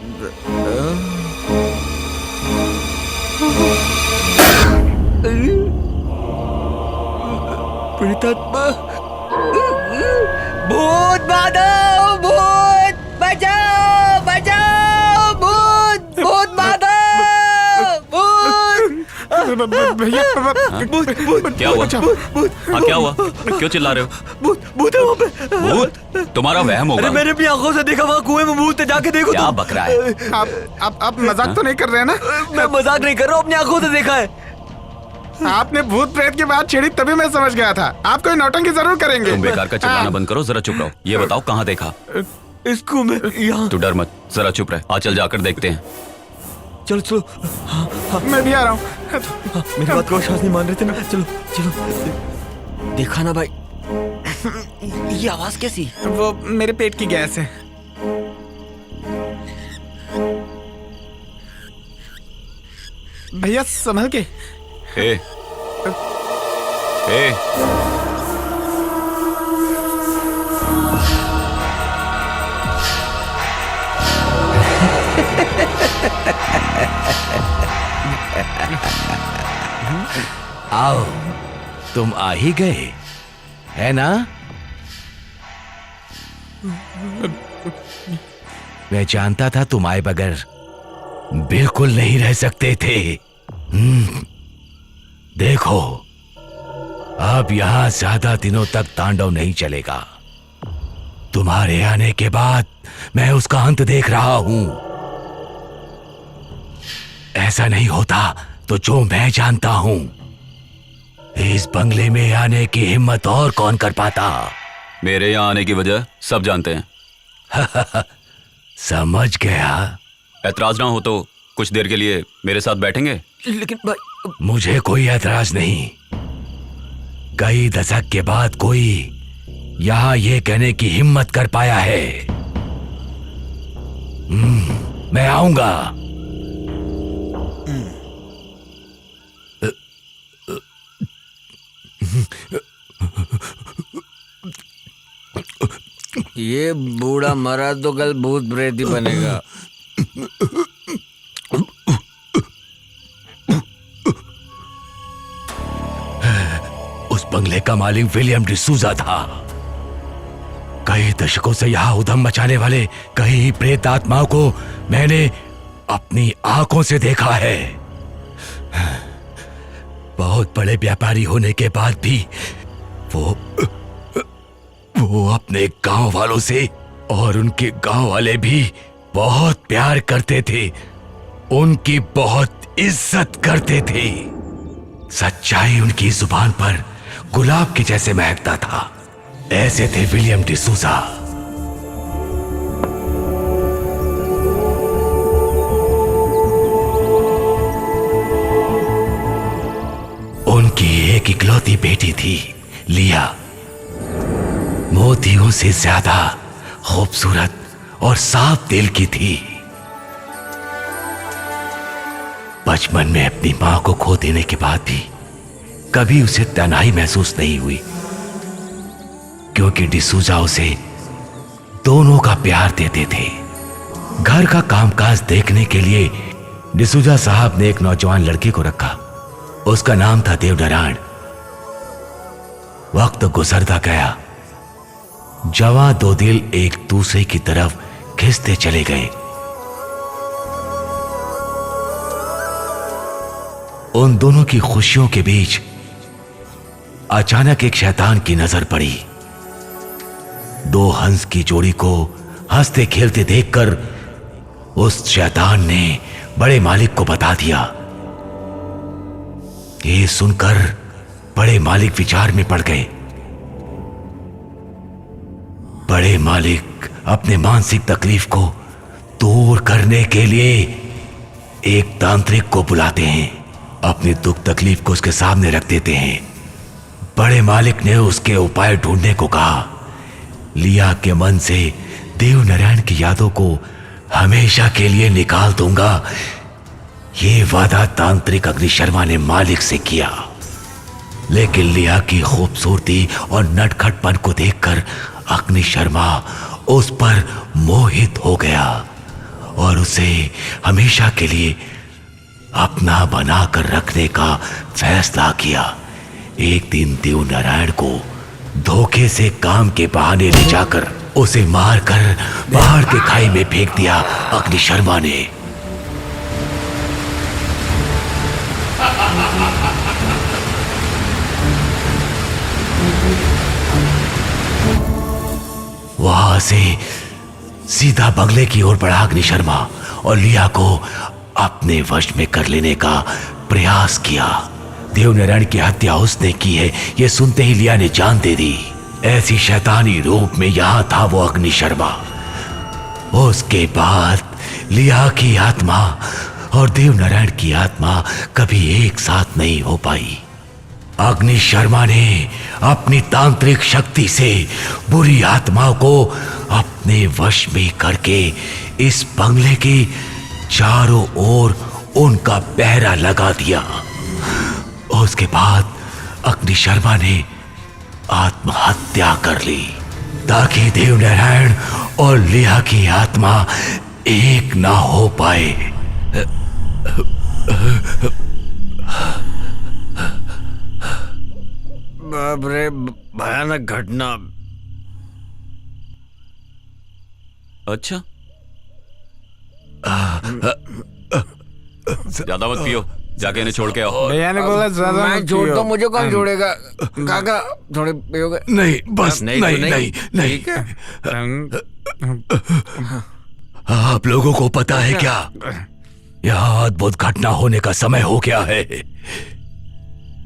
प्रेतात्मा, भूत बाधो, भूत बचाओ, बचाओ, भूत, भूत बाधो, भूत। भैया क्या हुआ? हाँ क्या हुआ? क्यों चिल्ला रहे हो? भूत है वहाँ पे। भूत? तुम्हारा वहम होगा। मैंने अपनी आंखों से देखा, वहाँ कुएं में भूत है, जाके देखो। क्या बक रहा है? आप मजाक तो नहीं कर रहे हैं ना? मैं मजाक नहीं कर रहा हूँ, अपनी आंखों से देखा है। आपने भूत प्रेत की बात छेड़ी तभी मैं समझ गया था। आप कोई नौटंकी जरूर करेंगे। तुम बेकार का चिल्लाना बंद करो, जरा चुप रहो। ये बताओ कहाँ देखा? इसको मैं यहाँ। तू डर मत, जरा चुप रह। आ चल जाकर देखते हैं। चलो चलो। मैं भी आ रहा हूँ। मेरी बात को विश्वास नहीं मान रहे थे ना। चलो चलो। देखा ना भाई, ये आवाज कैसी? वो मेरे पेट की गैस है। भैया संभल के। ए, ए, आओ, तुम आ ही गए, है ना? मैं जानता था तुम आए बगैर बिल्कुल नहीं रह सकते थे। देखो, अब यहां ज्यादा दिनों तक तांडव नहीं चलेगा। तुम्हारे आने के बाद मैं उसका अंत देख रहा हूं। ऐसा नहीं होता तो जो मैं जानता हूं, इस बंगले में आने की हिम्मत और कौन कर पाता? मेरे यहाँ आने की वजह सब जानते हैं। समझ गया। ऐतराज ना हो तो कुछ देर के लिए मेरे साथ बैठेंगे? लेकिन भाई, मुझे कोई ऐतराज नहीं। कई दशक के बाद कोई यहां ये कहने की हिम्मत कर पाया है। मैं आऊंगा। ये बूढ़ा मरा तो कल भूत प्रेत ही बनेगा। उस बंगले का मालिक विलियम डिसूजा था। कई दशकों से यहां उधम मचाने वाले कई प्रेत आत्माओं को मैंने अपनी आंखों से देखा है। बहुत बड़े व्यापारी होने के बाद भी वो अपने गांव वालों से और उनके गांव वाले भी बहुत प्यार करते थे, उनकी बहुत इज्जत करते थे। सच्चाई उनकी जुबान पर गुलाब के जैसे महकता था। ऐसे थे विलियम डिसूजा। उनकी एक इकलौती बेटी थी, लिया। मोतियों से ज्यादा खूबसूरत और साफ दिल की थी। बचपन में अपनी मां को खो देने के बाद भी कभी उसे तन्हाई महसूस नहीं हुई, क्योंकि डिसूजा उसे दोनों का प्यार देते थे। घर का कामकाज देखने के लिए डिसूजा साहब ने एक नौजवान लड़के को रखा। उसका नाम था देवनारायण। वक्त गुजरता गया, जवां दो दिल एक दूसरे की तरफ खिंचते चले गए। उन दोनों की खुशियों के बीच अचानक एक शैतान की नजर पड़ी। दो हंस की जोड़ी को हंसते खेलते देखकर उस शैतान ने बड़े मालिक को बता दिया। ये सुनकर बड़े मालिक विचार में पड़ गए। बड़े मालिक अपने मानसिक तकलीफ को दूर करने के लिए एक तांत्रिक को बुलाते हैं, अपनी दुख तकलीफ को उसके सामने रख देते हैं। बड़े मालिक ने उसके उपाय ढूंढने को कहा। लिया के मन से देव नारायण की यादों को हमेशा के लिए निकाल दूंगा, ये वादा तांत्रिक अग्नि शर्मा ने मालिक से किया। लेकिन लिया की खूबसूरती और नटखटपन को देखकर अग्नि शर्मा उस पर मोहित हो गया और उसे हमेशा के लिए अपना बनाकर रखने का फैसला किया। एक दिन देव नारायण को धोखे से काम के बहाने ले जाकर उसे मारकर पहाड़ के खाई में फेंक दिया अग्नि शर्मा ने। वहां से सीधा बंगले की ओर बढ़ा अग्नि शर्मा और लिया को अपने वश में कर लेने का प्रयास किया। देवनारायण की हत्या उसने की है, यह सुनते ही लिया ने जान दे दी। ऐसी शैतानी रूप में यहां था वो अग्नि शर्मा। उसके बाद लिया की आत्मा और देवनारायण की आत्मा कभी एक साथ नहीं हो पाई। अग्नि शर्मा ने अपनी तांत्रिक शक्ति से बुरी आत्माओं को अपने वश में करके इस बंगले के चारों ओर उनका पहरा लगा दिया। उसके बाद अग्नि शर्मा ने आत्महत्या कर ली ताकि देवनारायण और लिया की आत्मा एक ना हो पाए। बाप रे, भयानक घटना। अच्छा, ज्यादा मत पियो, जाके इन्हें छोड़ के आओ। भैया ने बोला ज्यादा मैं छोड़ता हूँ, मुझे कौन छोड़ेगा? काका थोड़े पियोगे? नहीं, बस नहीं। ठीक है। आप लोगों को पता है क्या, यहाँ अद्भुत घटना होने का समय हो गया है।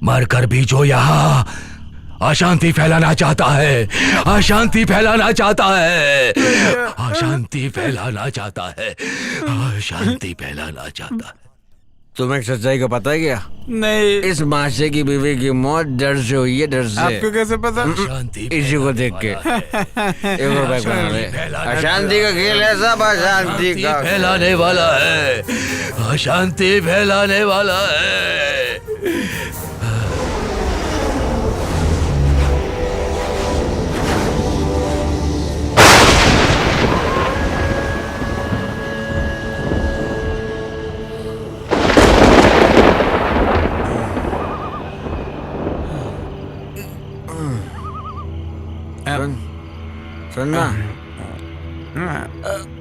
मरकर भी जो यहाँ अशांति फैलाना चाहता है, अशांति फैलाना चाहता है, अशांति फैलाना चाहता है, अशांति फैलाना चाहता है। तुम्हें सच्चाई का पता है क्या? नहीं। इस माशे की बीवी की मौत डर से हुई है, डर से। आपको कैसे पता? इसी को देख के। अशांति का खेल है, सब अशांति का फैलाने वाला है, अशांति फैलाने वाला है। सुनना,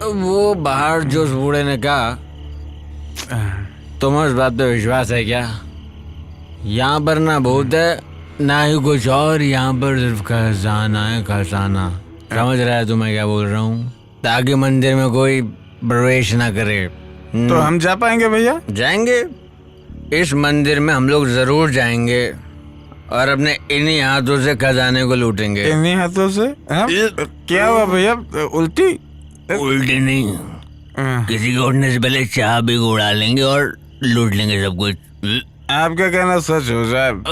वो बाहर जो उस बूढ़े ने कहा, तुम्हें उस बात पे विश्वास है क्या? यहाँ पर ना भूत है ना ही कुछ और, यहाँ पर सिर्फ खजाना है, खजाना। समझ रहा है तुम्हें क्या बोल रहा हूँ? ताकि मंदिर में कोई प्रवेश ना करे। तो हम जा पाएंगे भैया? जाएंगे, इस मंदिर में हम लोग जरूर जाएंगे और अपने इन्हीं हाथों से खजाने को लूटेंगे। इन्हीं हाथों से? क्या हुआ भैया, उल्टी? उल्टी नहीं, किसी को उठने से पहले चाह भी उड़ा लेंगे और लूट लेंगे सब कुछ। आपका कहना सच हो साहब।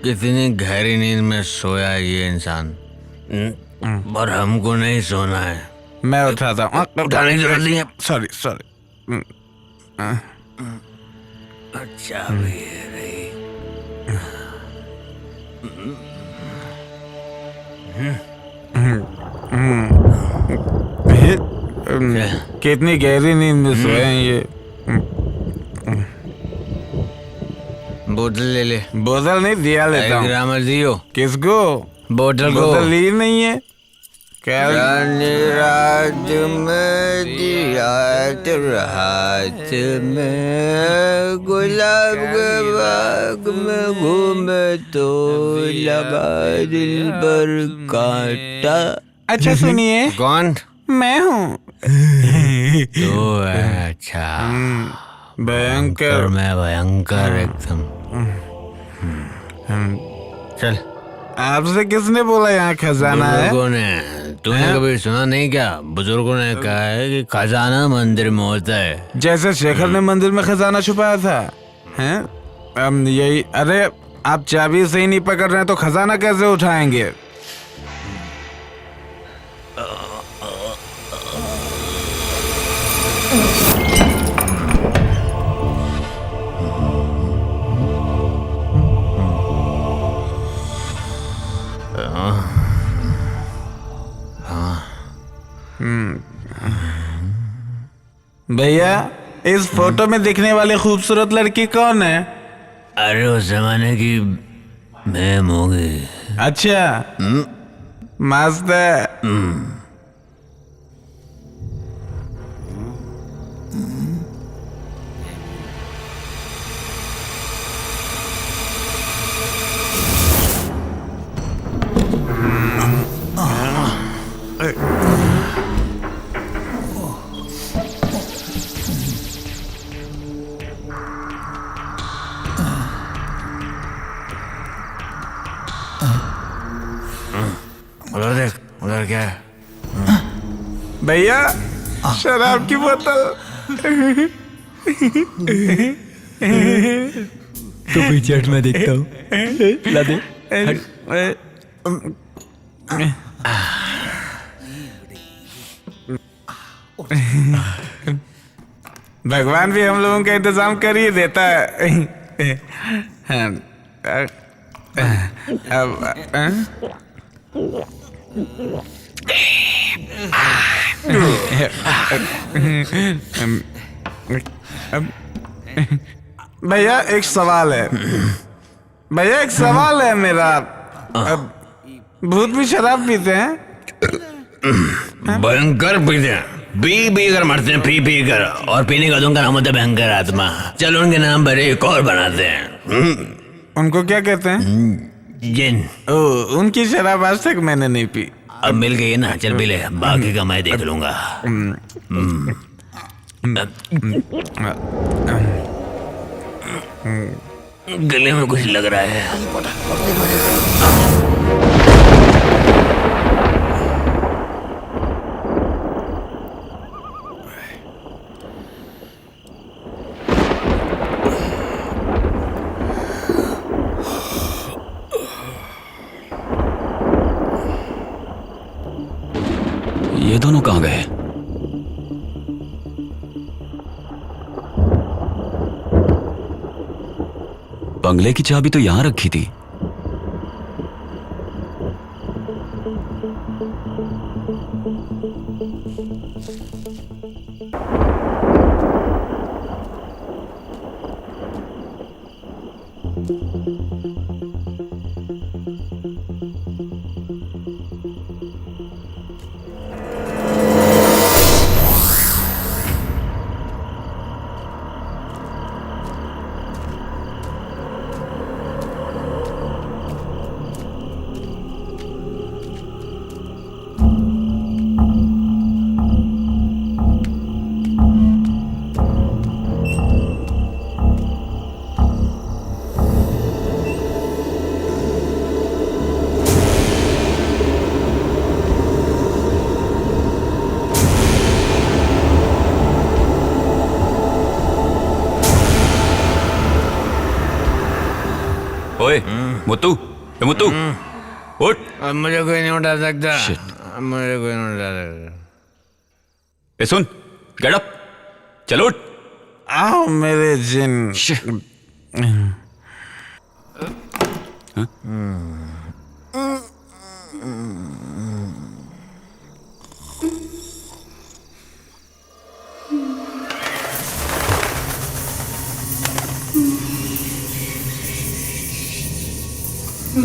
कितनी गहरी नींद में सोया है ये इंसान, पर हमको नहीं सोना है। मैं उठाता हूँ। उठाने की जरूरत नहीं है। सॉरी। अच्छा भी है रही। कितनी गहरी नींद में सोए हैं ये। बोतल ले ले। बोतल नहीं दिया लेता हूँ। ग्रामर दियो। किसको? बोतल को। बोतल ली नहीं है। रात में दिया तेरे हाथ में, गुलाब के बाग में घूमे तो लगा दिल पर कांटा। अच्छा सुनिए। कौन? मैं हूँ। तो अच्छा भयंकर। मैं भयंकर एकदम। चल। आपसे किसने बोला यहाँ खजाना है? बुजुर्गों ने। तूने कभी सुना नहीं क्या? बुजुर्गों ने कहा है कि खजाना मंदिर में होता है। जैसे शेखर ने मंदिर में खजाना छुपाया था, हैं? यही। अरे आप चाबी सही नहीं पकड़ रहे हैं तो खजाना कैसे उठाएंगे? भैया, इस फोटो में दिखने वाली खूबसूरत लड़की कौन है? अरे उस जमाने की मैम होगी। अच्छा, मस्त है। उधर देख, उधर क्या है? भैया, शराब की बोतल। तो पीछे हट, मैं देखता हूँ। ला दे। भगवान भी हम लोगों का इंतजाम कर ही देता है। भैया एक सवाल है। भैया एक सवाल है मेरा। भूत भी शराब पीते हैं? भयंकर पीते हैं, पी कर मरते हैं, पी कर। और पीने का उनका नाम होता है भयंकर आत्मा। चलो उनके नाम पर एक और बनाते हैं। उनको क्या कहते हैं? जिन। ओ, उनकी शराब आज तक मैंने नहीं पी। अब मिल गई ना, चल पी ले, बाकी का मैं देख लूंगा। गले में कुछ लग रहा है। ये दोनों कहाँ गए? बंगले की चाबी तो यहां रखी थी। ओए मुत्तू, ए मुत्तू, उठ। अब मुझे कोई नहीं उठा सकता। अब मुझे कोई नहीं उठा सकता। ए सुन, गेट अप, चलो उठ। आओ मेरे जिन। ए,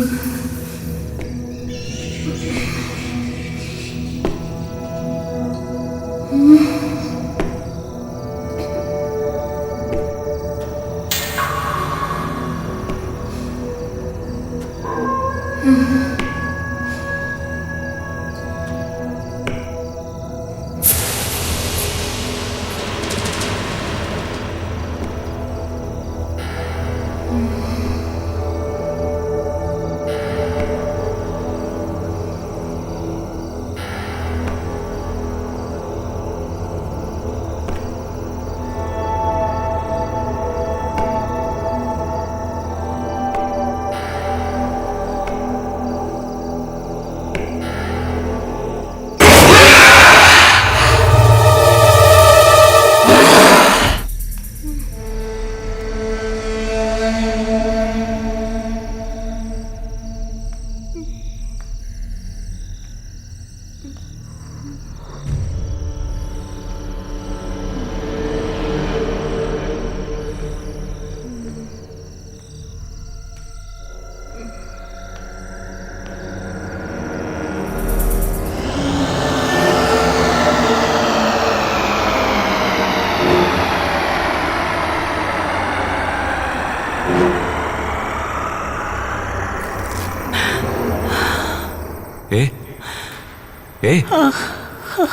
ए,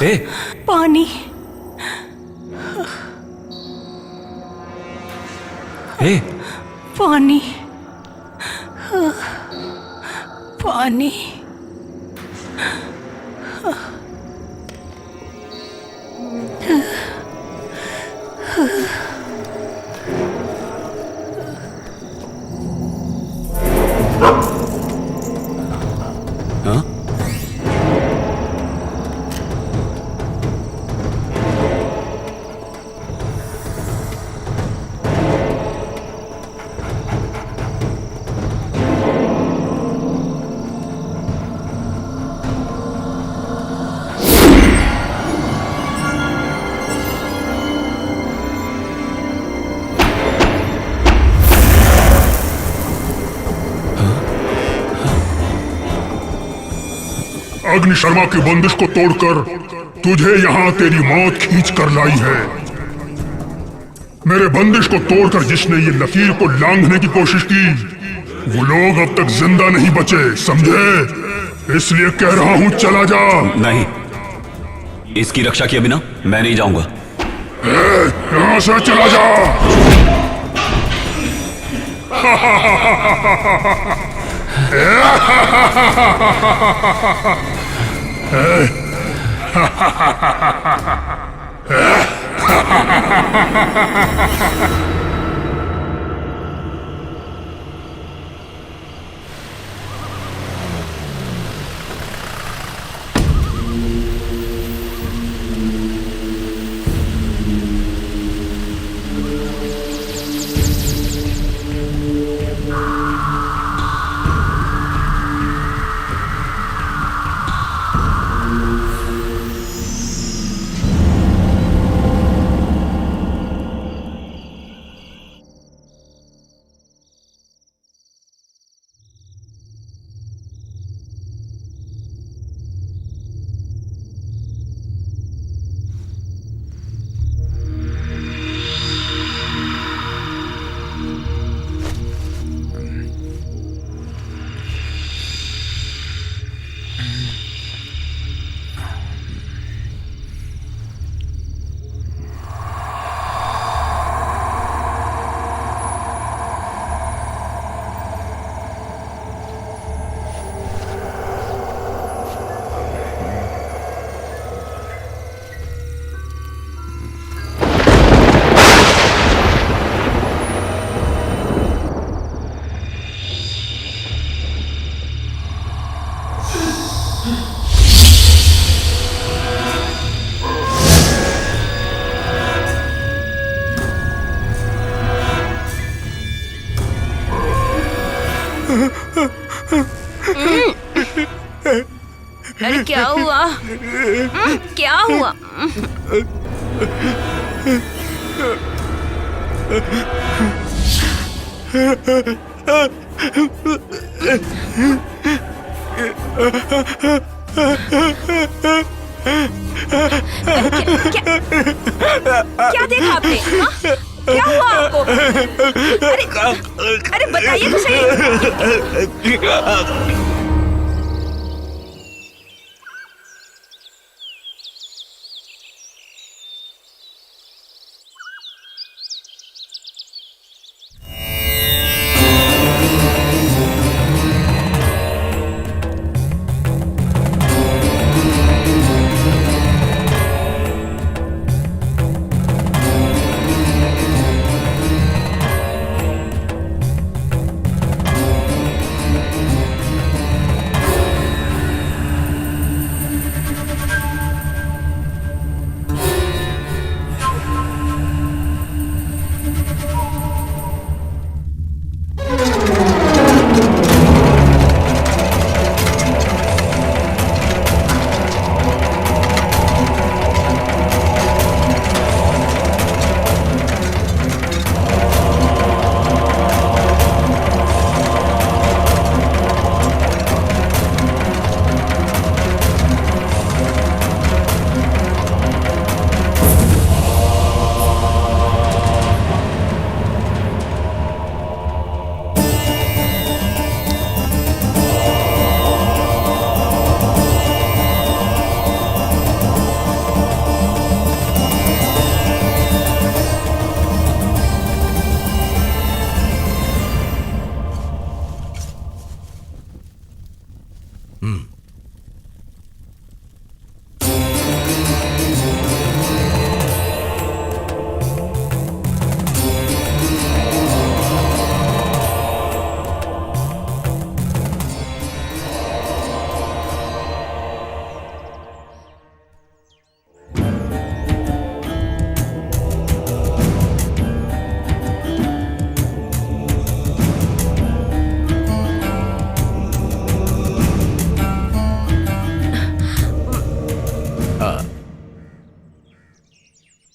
ए, पानी। ए, पानी। पानी। हाँ? अग्नि शर्मा की बंदिश को तोड़कर तुझे यहाँ तेरी मौत खींच कर लाई है। मेरे बंदिश को तोड़कर जिसने ये लकीर को लांघने की कोशिश की, वो लोग अब तक जिंदा नहीं बचे, समझे? इसलिए कह रहा हूँ चला जा। नहीं, इसकी रक्षा किए बिना मैं नहीं जाऊंगा। यहाँ से चला जा। अरे क्या हुआ? क्या हुआ? क्या देखा आपने? हाँ? क्या हुआ आपको? अरे बताइए तो सही।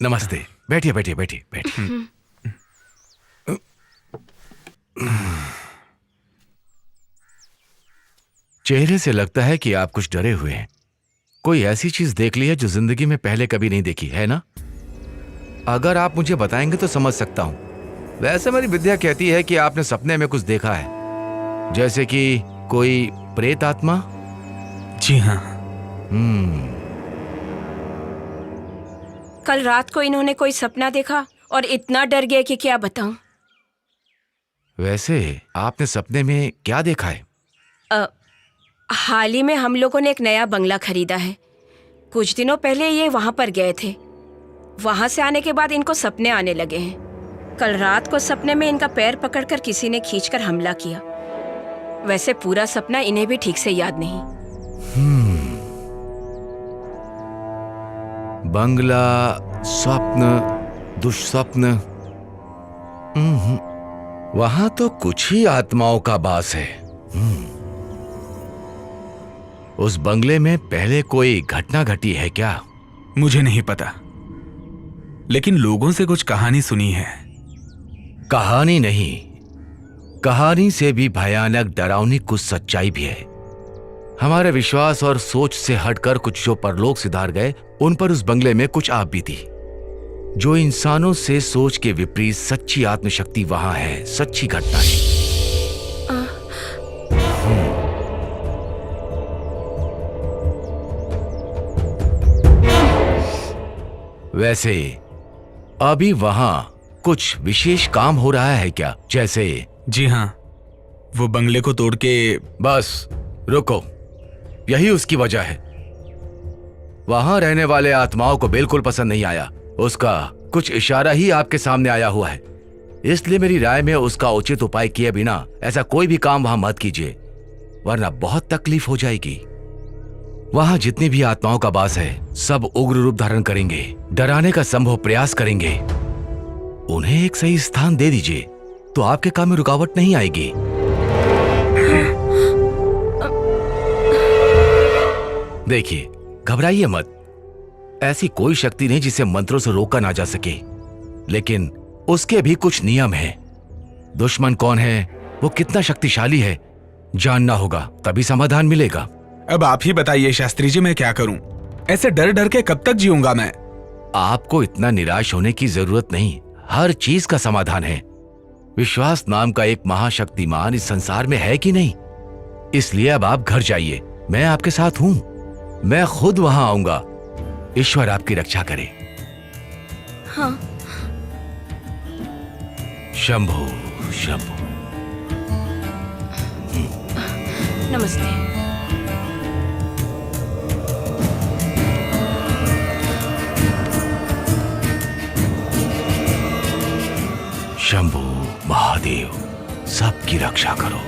नमस्ते। बैठिए बैठिए बैठिए बैठिए। चेहरे से लगता है कि आप कुछ डरे हुए हैं। कोई ऐसी चीज देख ली है जो जिंदगी में पहले कभी नहीं देखी है ना? अगर आप मुझे बताएंगे तो समझ सकता हूं। वैसे मेरी विद्या कहती है कि आपने सपने में कुछ देखा है, जैसे कि कोई प्रेत आत्मा। जी हाँ। कल रात को इन्होंने कोई सपना देखा और इतना डर गए कि क्या बताऊं। वैसे आपने सपने में क्या देखा है? हाल ही में हम लोगों ने एक नया बंगला खरीदा है। कुछ दिनों पहले ये वहां पर गए थे। वहां से आने के बाद इनको सपने आने लगे हैं। कल रात को सपने में इनका पैर पकड़कर किसी ने खींचकर हमला किया। वैसे पूरा सपना इन्हें भी ठीक से याद नहीं। बंगला, स्वप्न, दुष्स्वप्न। वहां तो कुछ ही आत्माओं का वास है। उस बंगले में पहले कोई घटना घटी है क्या? मुझे नहीं पता, लेकिन लोगों से कुछ कहानी सुनी है। कहानी नहीं, कहानी से भी भयानक डरावनी कुछ सच्चाई भी है। हमारे विश्वास और सोच से हटकर कुछ जो परलोक सिधार गए, उन पर उस बंगले में कुछ आप बीती। जो इंसानों से सोच के विपरीत सच्ची आत्मशक्ति वहां है, सच्ची घटना है। वैसे अभी वहां कुछ विशेष काम हो रहा है क्या? जैसे? जी हाँ, वो बंगले को तोड़ के। बस रुको, यही उसकी वजह है। वहां रहने वाले आत्माओं को बिल्कुल पसंद नहीं आया। उसका कुछ इशारा ही आपके सामने आया हुआ है। इसलिए मेरी राय में उसका उचित उपाय किए बिना ऐसा कोई भी काम वहां मत कीजिए, वरना बहुत तकलीफ हो जाएगी। वहां जितनी भी आत्माओं का वास है, सब उग्र रूप धारण करेंगे, डराने का संभव प्रयास करेंगे। उन्हें एक सही स्थान दे दीजिए तो आपके काम में रुकावट नहीं आएगी। देखिए, घबराइए मत। ऐसी कोई शक्ति नहीं जिसे मंत्रों से रोका ना जा सके, लेकिन उसके भी कुछ नियम हैं। दुश्मन कौन है वो कितना शक्तिशाली है जानना होगा, तभी समाधान मिलेगा। अब आप ही बताइए शास्त्री जी, मैं क्या करूं? ऐसे डर डर के कब तक जीऊंगा मैं? आपको इतना निराश होने की जरूरत नहीं, हर चीज का समाधान है। विश्वास नाम का एक महाशक्तिमान इस संसार में है कि नहीं, इसलिए अब आप घर जाइए, मैं आपके साथ हूं, मैं खुद वहां आऊंगा। ईश्वर आपकी रक्षा करे। हाँ। शंभो शंभो। नमस्ते। शंभो महादेव, सबकी रक्षा करो।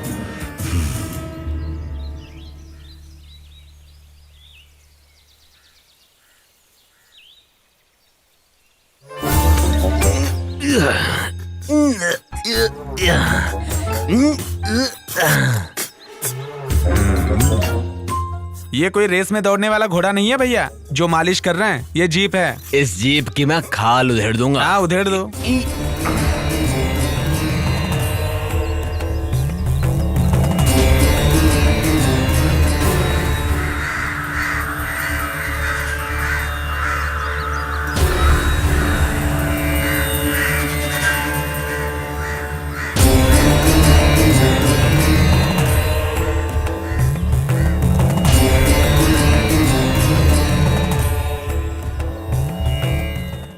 ये कोई रेस में दौड़ने वाला घोड़ा नहीं है भैया जो मालिश कर रहे हैं, ये जीप है। इस जीप की मैं खाल उधेड़ दूंगा। हाँ उधेड़ दो।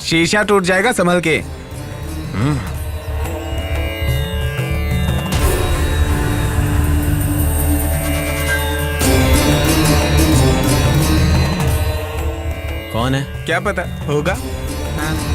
शीशा टूट जाएगा, संभल के। कौन है? क्या पता होगा। हाँ।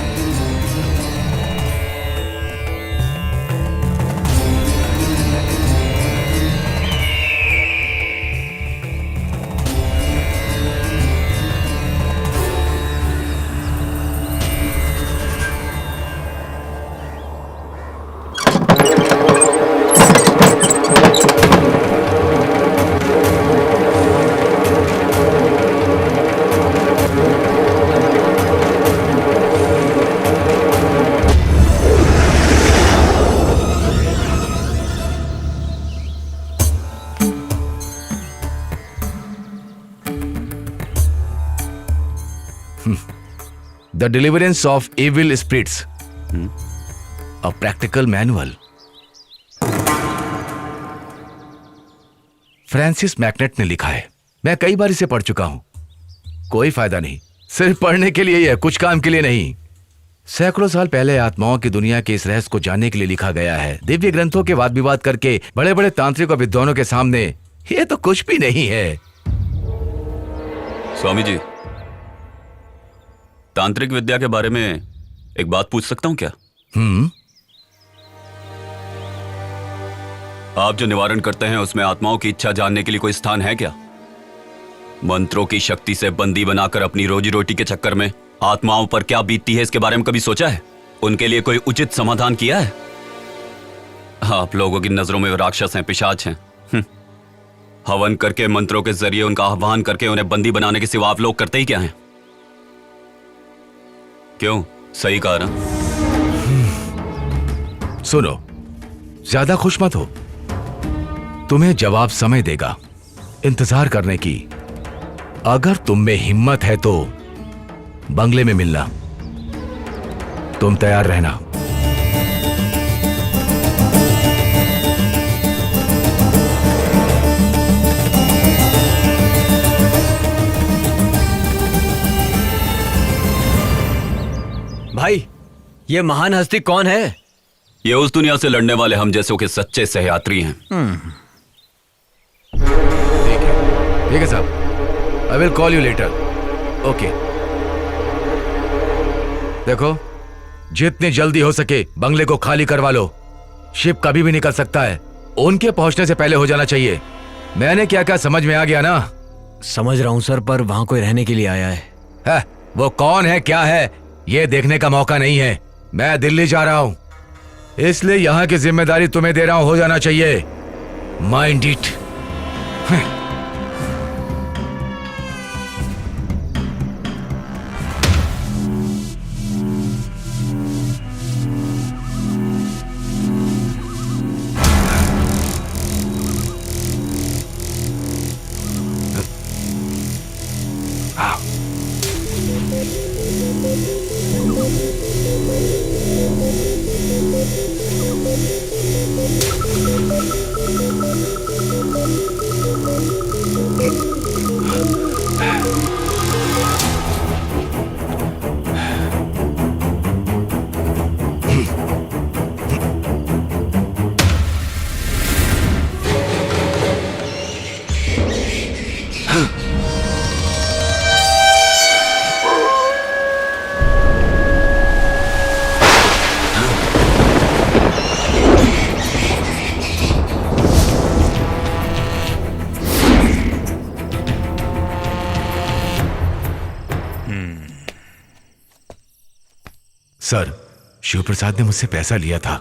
The Deliverance of Evil Spirits, a practical manual. Francis मैकनेट ने लिखा है, मैं कई बार इसे पढ़ चुका हूं, कोई फायदा नहीं, सिर्फ पढ़ने के लिए ही है, कुछ काम के लिए नहीं। सैकड़ों साल पहले आत्माओं की दुनिया के इस रहस्य को जानने के लिए लिखा गया है। दिव्य ग्रंथों के वाद विवाद करके बड़े बड़े तांत्रिक और विद्वानों के सामने ये तो कुछ भी नहीं है। स्वामी जी, तांत्रिक विद्या के बारे में एक बात पूछ सकता हूं क्या? आप जो निवारण करते हैं उसमें आत्माओं की इच्छा जानने के लिए कोई स्थान है क्या? मंत्रों की शक्ति से बंदी बनाकर अपनी रोजी रोटी के चक्कर में आत्माओं पर क्या बीतती है इसके बारे में कभी सोचा है? उनके लिए कोई उचित समाधान किया है? आप लोगों की नजरों में वो राक्षस हैं, पिशाच हैं। हवन करके मंत्रों के जरिए उनका आह्वान करके उन्हें बंदी बनाने के सिवा आप लोग करते ही क्या हैं? क्यों? सही कहा ना? सुनो, ज्यादा खुश मत हो, तुम्हें जवाब समय देगा, इंतजार करने की। अगर तुम में हिम्मत है तो बंगले में मिलना, तुम तैयार रहना। भाई, ये महान हस्ती कौन है? ये उस दुनिया से लड़ने वाले हम जैसों के सच्चे सहयात्री हैं। ठीक है साहब, I will call you later. Okay. देखो, जितनी जल्दी हो सके बंगले को खाली करवा लो, शिप कभी भी निकल सकता है, उनके पहुंचने से पहले हो जाना चाहिए। मैंने क्या क्या समझ में आ गया ना? समझ रहा हूं सर, पर वहां कोई रहने के लिए आया है। वो कौन है, क्या है, ये देखने का मौका नहीं है। मैं दिल्ली जा रहा हूं, इसलिए यहां की जिम्मेदारी तुम्हें दे रहा हूं, हो जाना चाहिए। Mind it. सर, शिव प्रसाद ने मुझसे पैसा लिया था।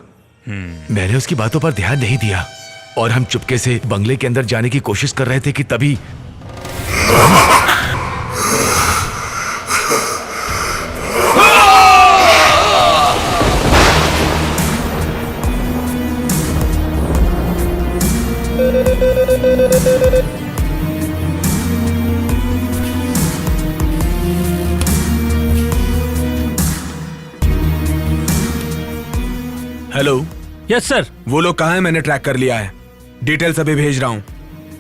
मैंने उसकी बातों पर ध्यान नहीं दिया और हम चुपके से बंगले के अंदर जाने की कोशिश कर रहे थे कि तभी हेलो। Yes sir. वो लोग कहाँ हैं? मैंने ट्रैक कर लिया है। डिटेल्स अभी भेज रहा हूँ।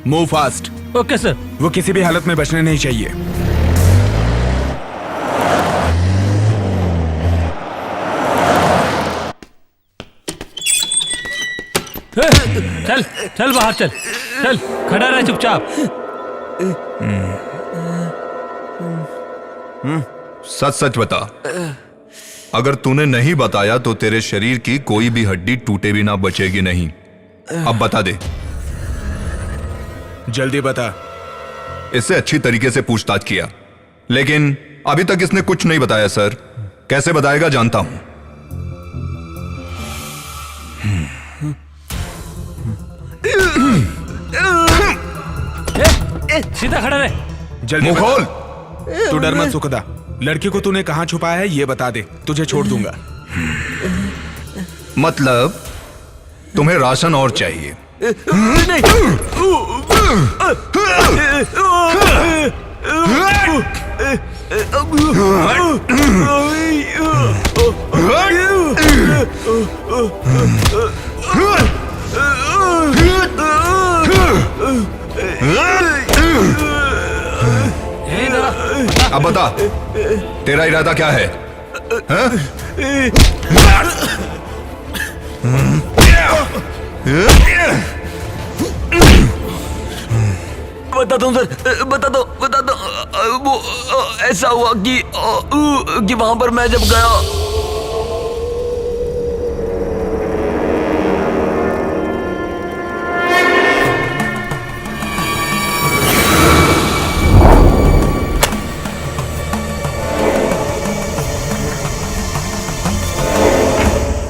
Move fast. Okay sir. वो किसी भी हालत में बचने नहीं चाहिए। चल चल बाहर चल। चल खड़ा रह चुपचाप। सच सच बता, अगर तूने नहीं बताया तो तेरे शरीर की कोई भी हड्डी टूटे भी ना बचेगी नहीं। अब बता दे। जल्दी बता। इससे अच्छी तरीके से पूछताछ किया, लेकिन अभी तक इसने कुछ नहीं बताया सर। कैसे बताएगा जानता हूं। सीधा खड़ा रहे। जल्दी मुंह खोल। तू डर मत सुखदा। लड़की को तूने कहाँ छुपाया है ये बता दे, तुझे छोड़ दूंगा। मतलब तुम्हें राशन और चाहिए? अब बता, तेरा इरादा क्या है? बता दो सर, बता दो। वो ऐसा हुआ कि वहां पर मैं जब गया।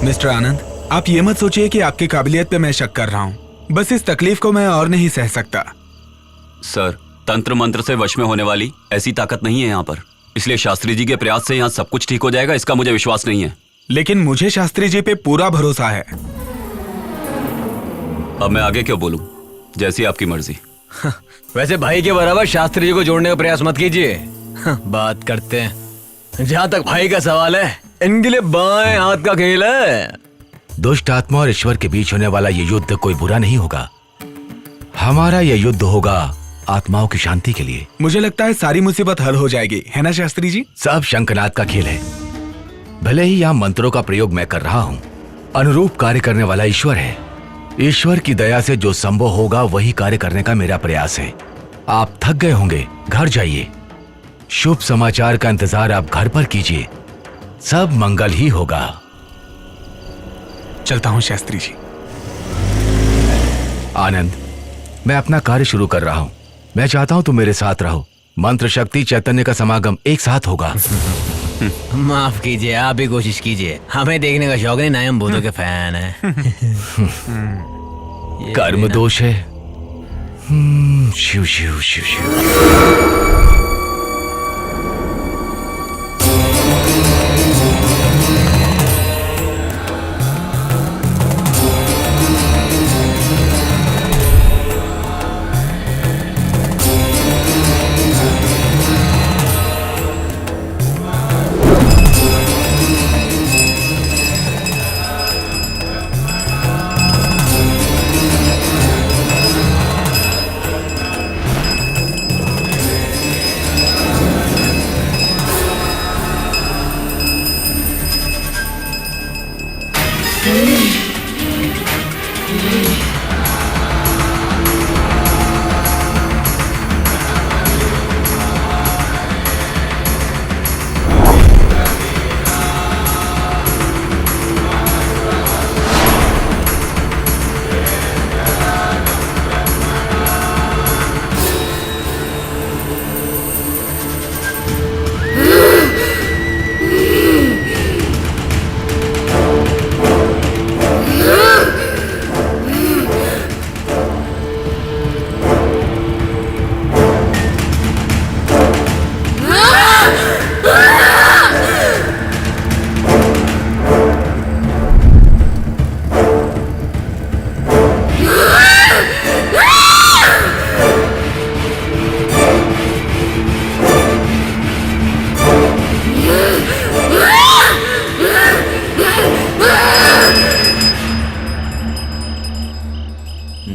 मिस्टर आनंद, आप ये मत सोचिए कि आपकी काबिलियत पे मैं शक कर रहा हूँ। बस इस तकलीफ को मैं और नहीं सह सकता। सर, तंत्र मंत्र से वश में होने वाली ऐसी ताकत नहीं है यहाँ पर, इसलिए शास्त्री जी के प्रयास से यहाँ सब कुछ ठीक हो जाएगा, इसका मुझे विश्वास नहीं है। लेकिन मुझे शास्त्री जी पे पूरा भरोसा है। अब मैं आगे क्यों बोलूं? जैसी आपकी मर्जी। वैसे भाई के बराबर शास्त्री जी को जोड़ने का प्रयास मत कीजिए। बात करते हैं। जहाँ तक भाई का सवाल है, इनके लिए बाएं हाथ का खेल है। दुष्ट आत्मा और ईश्वर के बीच होने वाला ये युद्ध कोई बुरा नहीं होगा। हमारा ये युद्ध होगा आत्माओं की शांति के लिए। मुझे लगता है सारी मुसीबत हल हो जाएगी, है ना शास्त्री जी? सब शंखनाद का खेल है। भले ही यहाँ मंत्रों का प्रयोग मैं कर रहा हूँ, अनुरूप कार्य करने वाला ईश्वर है। ईश्वर की दया से जो संभव होगा वही कार्य करने का मेरा प्रयास है। आप थक गए होंगे, घर जाइए। शुभ समाचार का इंतजार आप घर पर कीजिए, सब मंगल ही होगा। चलता हूँ शास्त्री जी। आनंद, मैं अपना कार्य शुरू कर रहा हूँ। मैं चाहता हूँ तुम मेरे साथ रहो। मंत्र शक्ति चैतन्य का समागम एक साथ होगा। माफ कीजिए, आप ही कोशिश कीजिए। हमें देखने का शौक नहीं, ना हम भूतों के फैन है। कर्म दोष है। शिव शिव शिव शिव।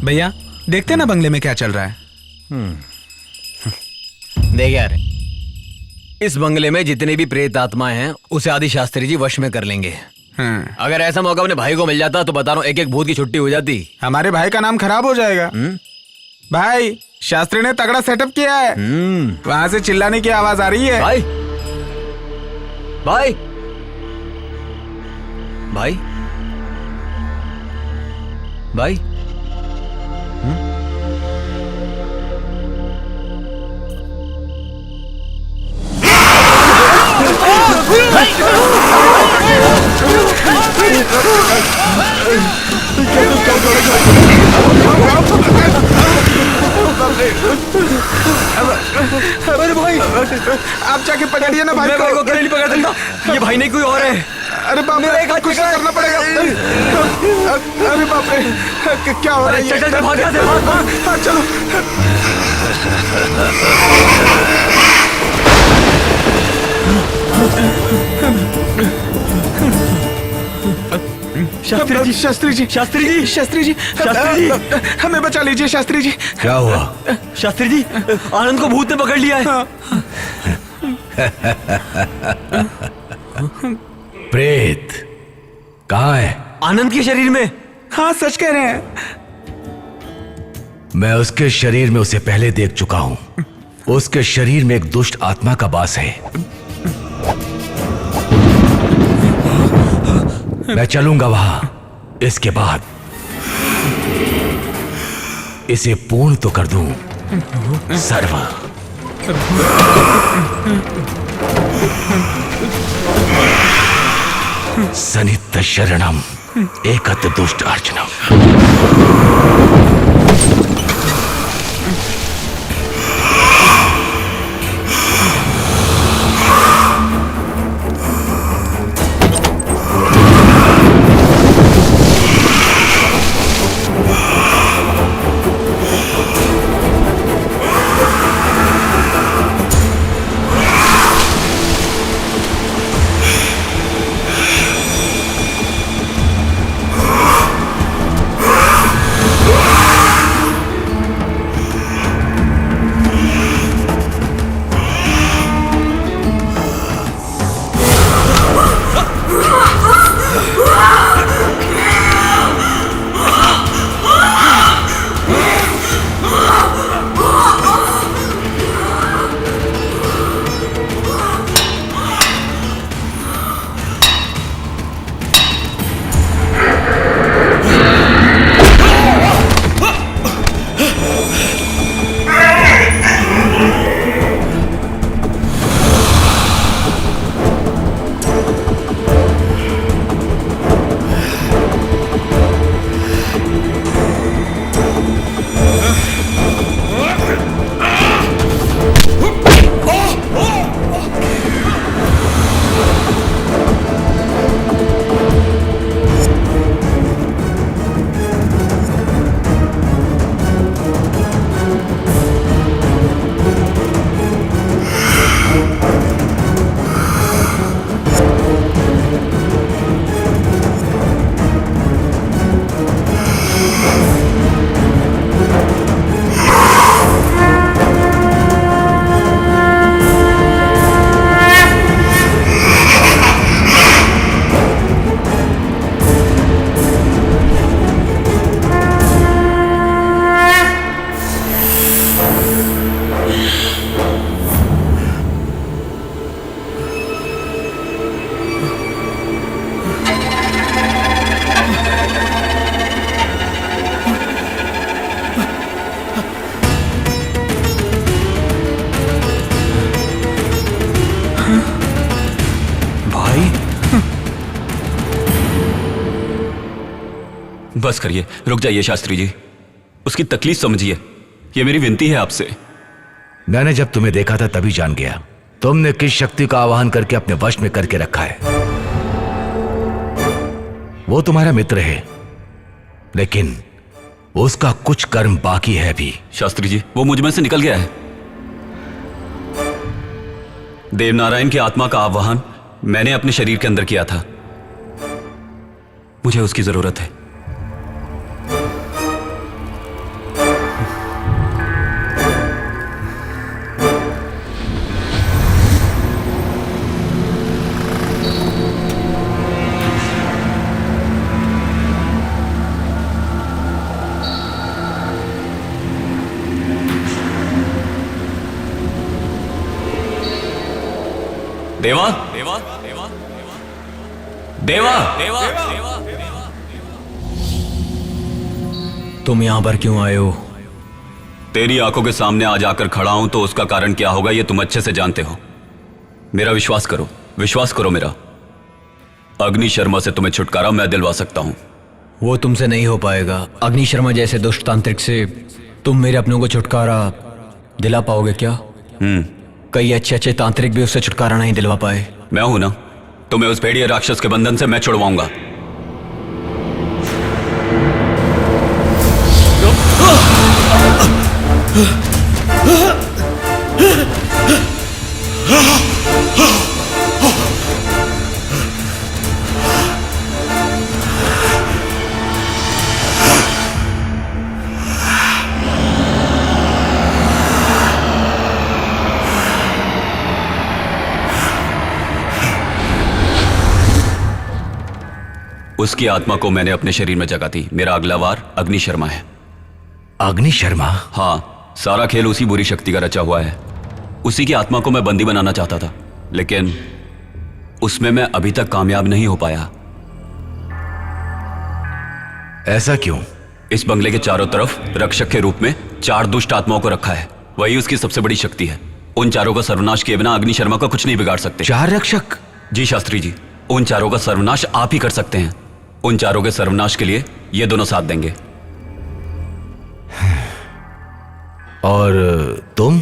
भैया देखते ना बंगले में क्या चल रहा है। देख यार, इस बंगले में जितने भी प्रेत आत्माएं हैं उसे आदि शास्त्री जी वश में कर लेंगे। अगर ऐसा मौका अपने भाई को मिल जाता तो बता रहा हूँ एक एक भूत की छुट्टी हो जाती। हमारे भाई का नाम खराब हो जाएगा। भाई शास्त्री ने तगड़ा सेटअप किया है। वहां से चिल्लाने की आवाज आ रही है। भाई भाई भाई भाई अरे भाई आप जाके पकड़िए ना भाई को अकेले नहीं पकड़ सकता, ये भाई नहीं कोई और है। अरे बाप रे, कुछ करना पड़ेगा। अरे बाप रे, क्या हो रहा है? चल चल भाग यहाँ से, भाग। चलो। शास्त्री जी, शास्त्री जी, शास्त्री जी, शास्त्री जी, शास्त्री जी, हमें बचा लीजिए शास्त्री जी। क्या हुआ? शास्त्री जी, आनंद को भूत ने पकड़ लिया है। प्रेत कहाँ है? आनंद के शरीर में। हाँ सच कह रहे हैं। मैं उसके शरीर में उसे पहले देख चुका हूं। उसके शरीर में एक दुष्ट आत्मा का वास है। मैं चलूंगा वहां। इसके बाद इसे पूर्ण तो कर दूं। सर्व सनित शरणम एकत दुष्ट अर्चनम। बस करिए, रुक जाइए शास्त्री जी। उसकी तकलीफ समझिए, ये मेरी विनती है आपसे। मैंने जब तुम्हें देखा था तभी जान गया तुमने किस शक्ति का आवाहन करके अपने वश में करके रखा है। वो तुम्हारा मित्र है, लेकिन उसका कुछ कर्म बाकी है भी। शास्त्री जी, वो मुझ में से निकल गया है। देवनारायण की आत्मा का आवाहन मैंने अपने शरीर के अंदर किया था। मुझे उसकी जरूरत है। देवा देवा देवा देवा तुम यहाँ पर क्यों आए हो? तेरी आंखों के सामने आज आकर खड़ा हूं तो उसका कारण क्या होगा ये तुम अच्छे से जानते हो। मेरा विश्वास करो मेरा। अग्नि शर्मा से तुम्हें छुटकारा मैं दिलवा सकता हूं। वो तुमसे नहीं हो पाएगा। अग्नि शर्मा जैसे दुष्ट तांत्रिक से तुम मेरे अपनों को छुटकारा दिला पाओगे क्या? कई अच्छे तांत्रिक भी उससे छुटकारा नहीं दिलवा पाए। मैं हूं ना, तुम्हें उस भेड़िए राक्षस के बंधन से मैं छुड़वाऊंगा। उसकी आत्मा को मैंने अपने शरीर में जगा दी। मेरा अगला वार अग्नि शर्मा है। अग्नि शर्मा? हाँ, सारा खेल उसी बुरी शक्ति का रचा हुआ है। उसी की आत्मा को मैं बंदी बनाना चाहता था, लेकिन उसमें मैं अभी तक कामयाब नहीं हो पाया। ऐसा क्यों? इस बंगले के चारों तरफ रक्षक के रूप में 4 दुष्ट आत्माओं को रखा है। वही उसकी सबसे बड़ी शक्ति है। उन चारों का सर्वनाश किए बिना अग्नि शर्मा का कुछ नहीं बिगाड़ सकते। 4 रक्षक? जी शास्त्री जी, उन चारों का सर्वनाश आप ही कर सकते हैं। उन चारों के सर्वनाश के लिए ये दोनों साथ देंगे। और तुम?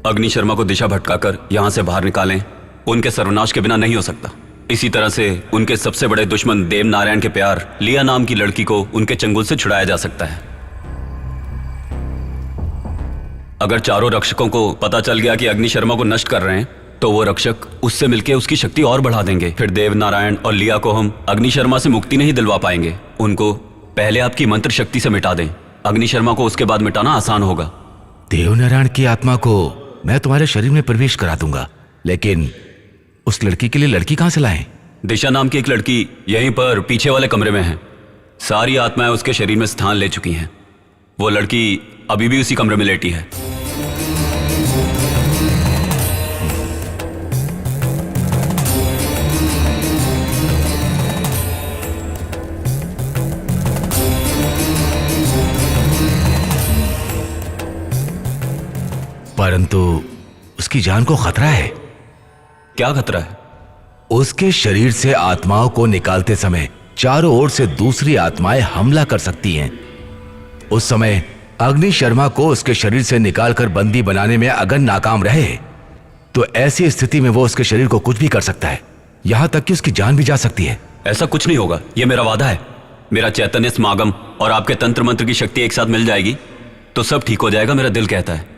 अग्नि शर्मा को दिशा भटकाकर यहां से बाहर निकालें। उनके सर्वनाश के बिना नहीं हो सकता। इसी तरह से उनके सबसे बड़े दुश्मन देव नारायण के प्यार लिया नाम की लड़की को उनके चंगुल से छुड़ाया जा सकता है। अगर चारों रक्षकों को पता चल गया कि अग्नि शर्मा को नष्ट कर रहे हैं तो वो रक्षक उससे मिलकर उसकी शक्ति और बढ़ा देंगे। फिर देव नारायण और लिया को हम अग्नि शर्मा से मुक्ति नहीं दिलवा पाएंगे। उनको पहले आपकी मंत्र शक्ति से मिटा दें। अग्नि शर्मा को उसके बाद मिटाना आसान होगा। देवनारायण की आत्मा को मैं तुम्हारे शरीर में प्रवेश करा दूंगा, लेकिन उस लड़की के लिए लड़की कहां से लाएं? दिशा नाम की एक लड़की यहीं पर पीछे वाले कमरे में है। सारी आत्माएं उसके शरीर में स्थान ले चुकी हैं। वो लड़की अभी भी उसी कमरे में लेटी है। परंतु उसकी जान को खतरा है। क्या खतरा है? उसके शरीर से आत्माओं को निकालते समय चारों ओर से दूसरी आत्माएं हमला कर सकती हैं। उस समय अग्नि शर्मा को उसके शरीर से निकालकर बंदी बनाने में अगर नाकाम रहे तो ऐसी स्थिति में वो उसके शरीर को कुछ भी कर सकता है, यहां तक कि उसकी जान भी जा सकती है। ऐसा कुछ नहीं होगा, यह मेरा वादा है। मेरा चैतन्य समागम और आपके तंत्र मंत्र की शक्ति एक साथ मिल जाएगी तो सब ठीक हो जाएगा, मेरा दिल कहता है।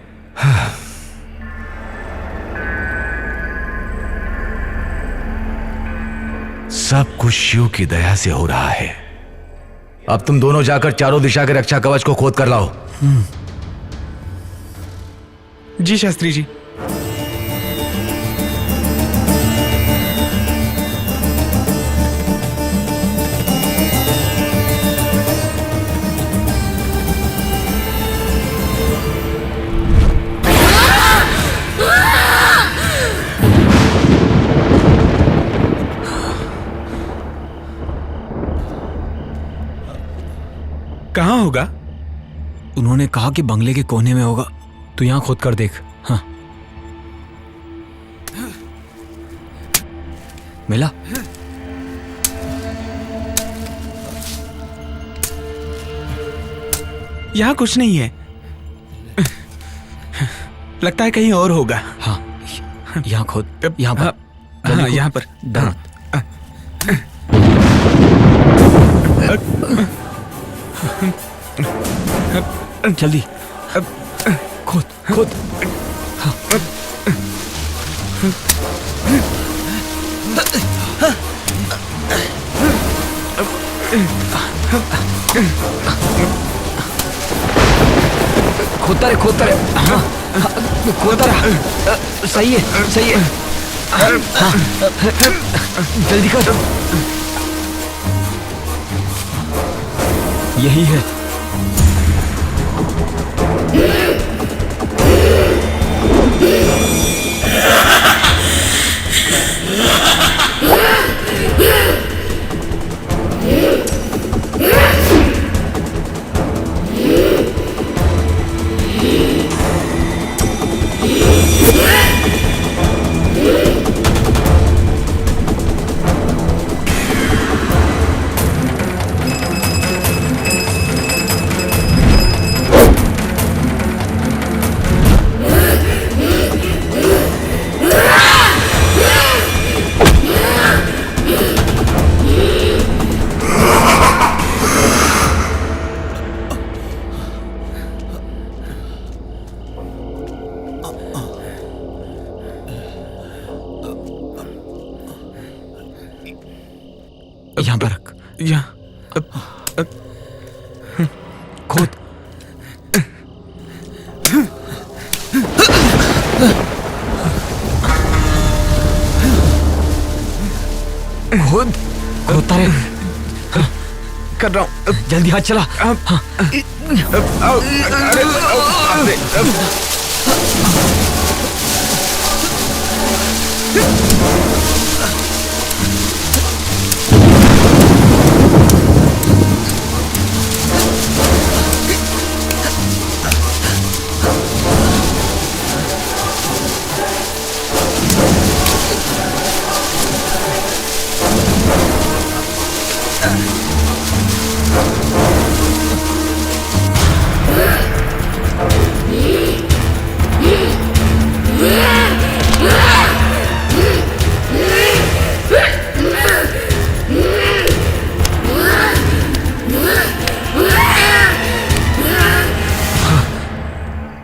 सब कुछ शिव की दया से हो रहा है। अब तुम दोनों जाकर चारों दिशा के रक्षा कवच को खोद कर लाओ। जी शास्त्री जी। कहाँ होगा? उन्होंने कहा कि बंगले के कोने में होगा। तू यहां खोद कर देख। हाँ, मिला? यहां कुछ नहीं है। लगता है कहीं और होगा। हाँ, यहां खोद। यहां पर। हाँ, यहां पर। जल्दी खोद खोद। हाँ। खोदता रहे, खोदता रहे। हाँ, खोदता रहा। सही है, सही है। हाँ, जल्दी कर। यही है। यहाँ पर रख। यहाँ खोद। खोद खोदता रहे। कर रहा हूँ। जल्दी हाथ चला। हाँ।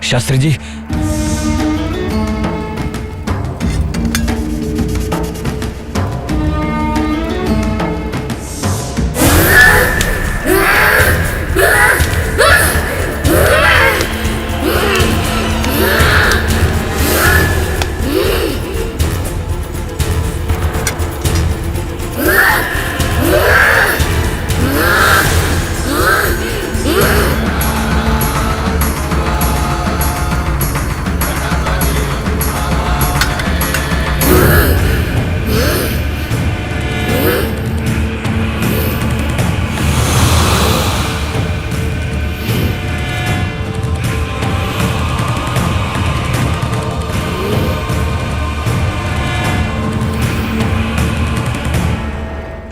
शास्त्री जी,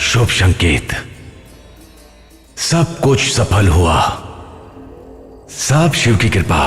शुभ संकेत। सब कुछ सफल हुआ। सब शिव की कृपा।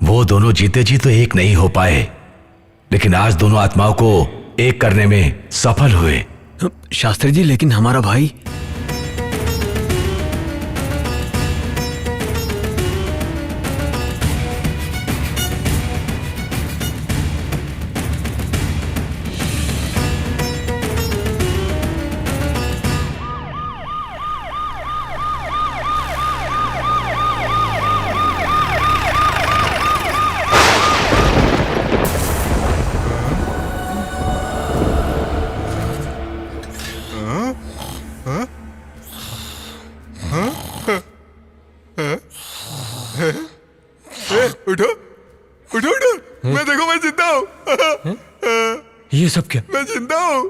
वो दोनों जीते जी तो एक नहीं हो पाए, लेकिन आज दोनों आत्माओं को एक करने में सफल हुए। शास्त्री जी, लेकिन हमारा भाई। उठो उठो उठो, मैं देखो मैं जिंदा हूँ। ये सब क्या? मैं जिंदा हूँ।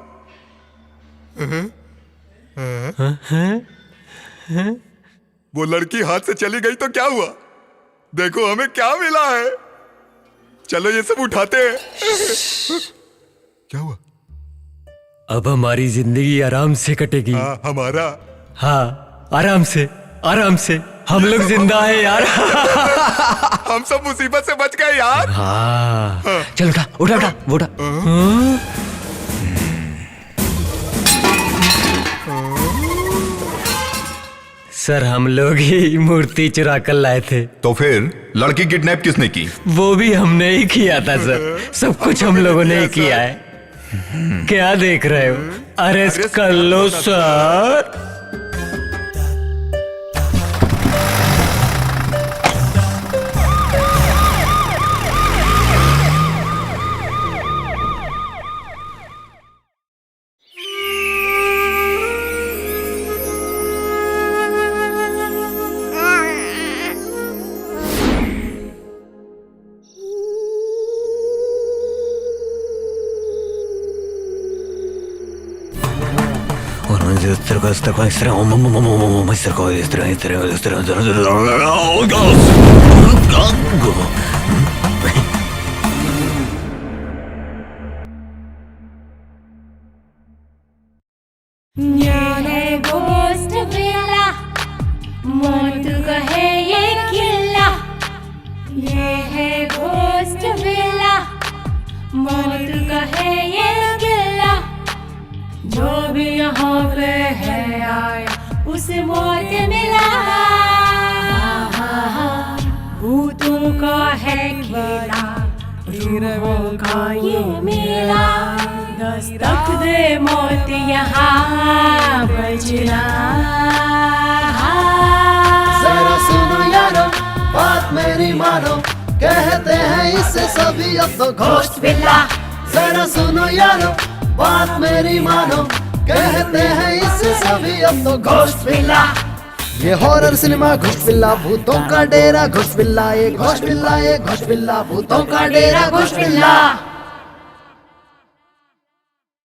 वो लड़की हाथ से चली गई तो क्या हुआ? देखो हमें क्या मिला है। चलो ये सब उठाते हैं। क्या हुआ? अब हमारी जिंदगी आराम से कटेगी। हमारा? हाँ, आराम से आराम से। हम लोग जिंदा है यार। हम सब मुसीबत से बच गए यार। हाँ। चल उठा उठा उठा उठा। सर, हम लोग ही मूर्ति चुरा कर लाए थे। तो फिर लड़की किडनैप किसने की? वो भी हमने ही किया था सर। सब कुछ हम लोगों ने ही किया है। क्या देख रहे हो? अरेस्ट कर लो सर। ये है घोस्ट विला, मौत का है ये किला। ये है घोस्ट विला, मौत का है ये किला। जो भी यहाँ पे है आया उसे मौत मिला। भूतों का है खेला, रूहों का ये मेला। दस्तक दे मौत यहाँ बजना। जरा सुनो यारो, बात मेरी मानो, कहते हैं इससे सभी अब तो घोस्ट विला। जरा सुनो यारो, बात मेरी मानो, कहते हैं इससे सभी अब तो घोस्ट विला। ये हॉरर सिनेमा घोस्ट विला, भूतों का डेरा घोस्ट विला। ये घोस्ट विला, ये घोस्ट विला, भूतों का डेरा घोस्ट विला।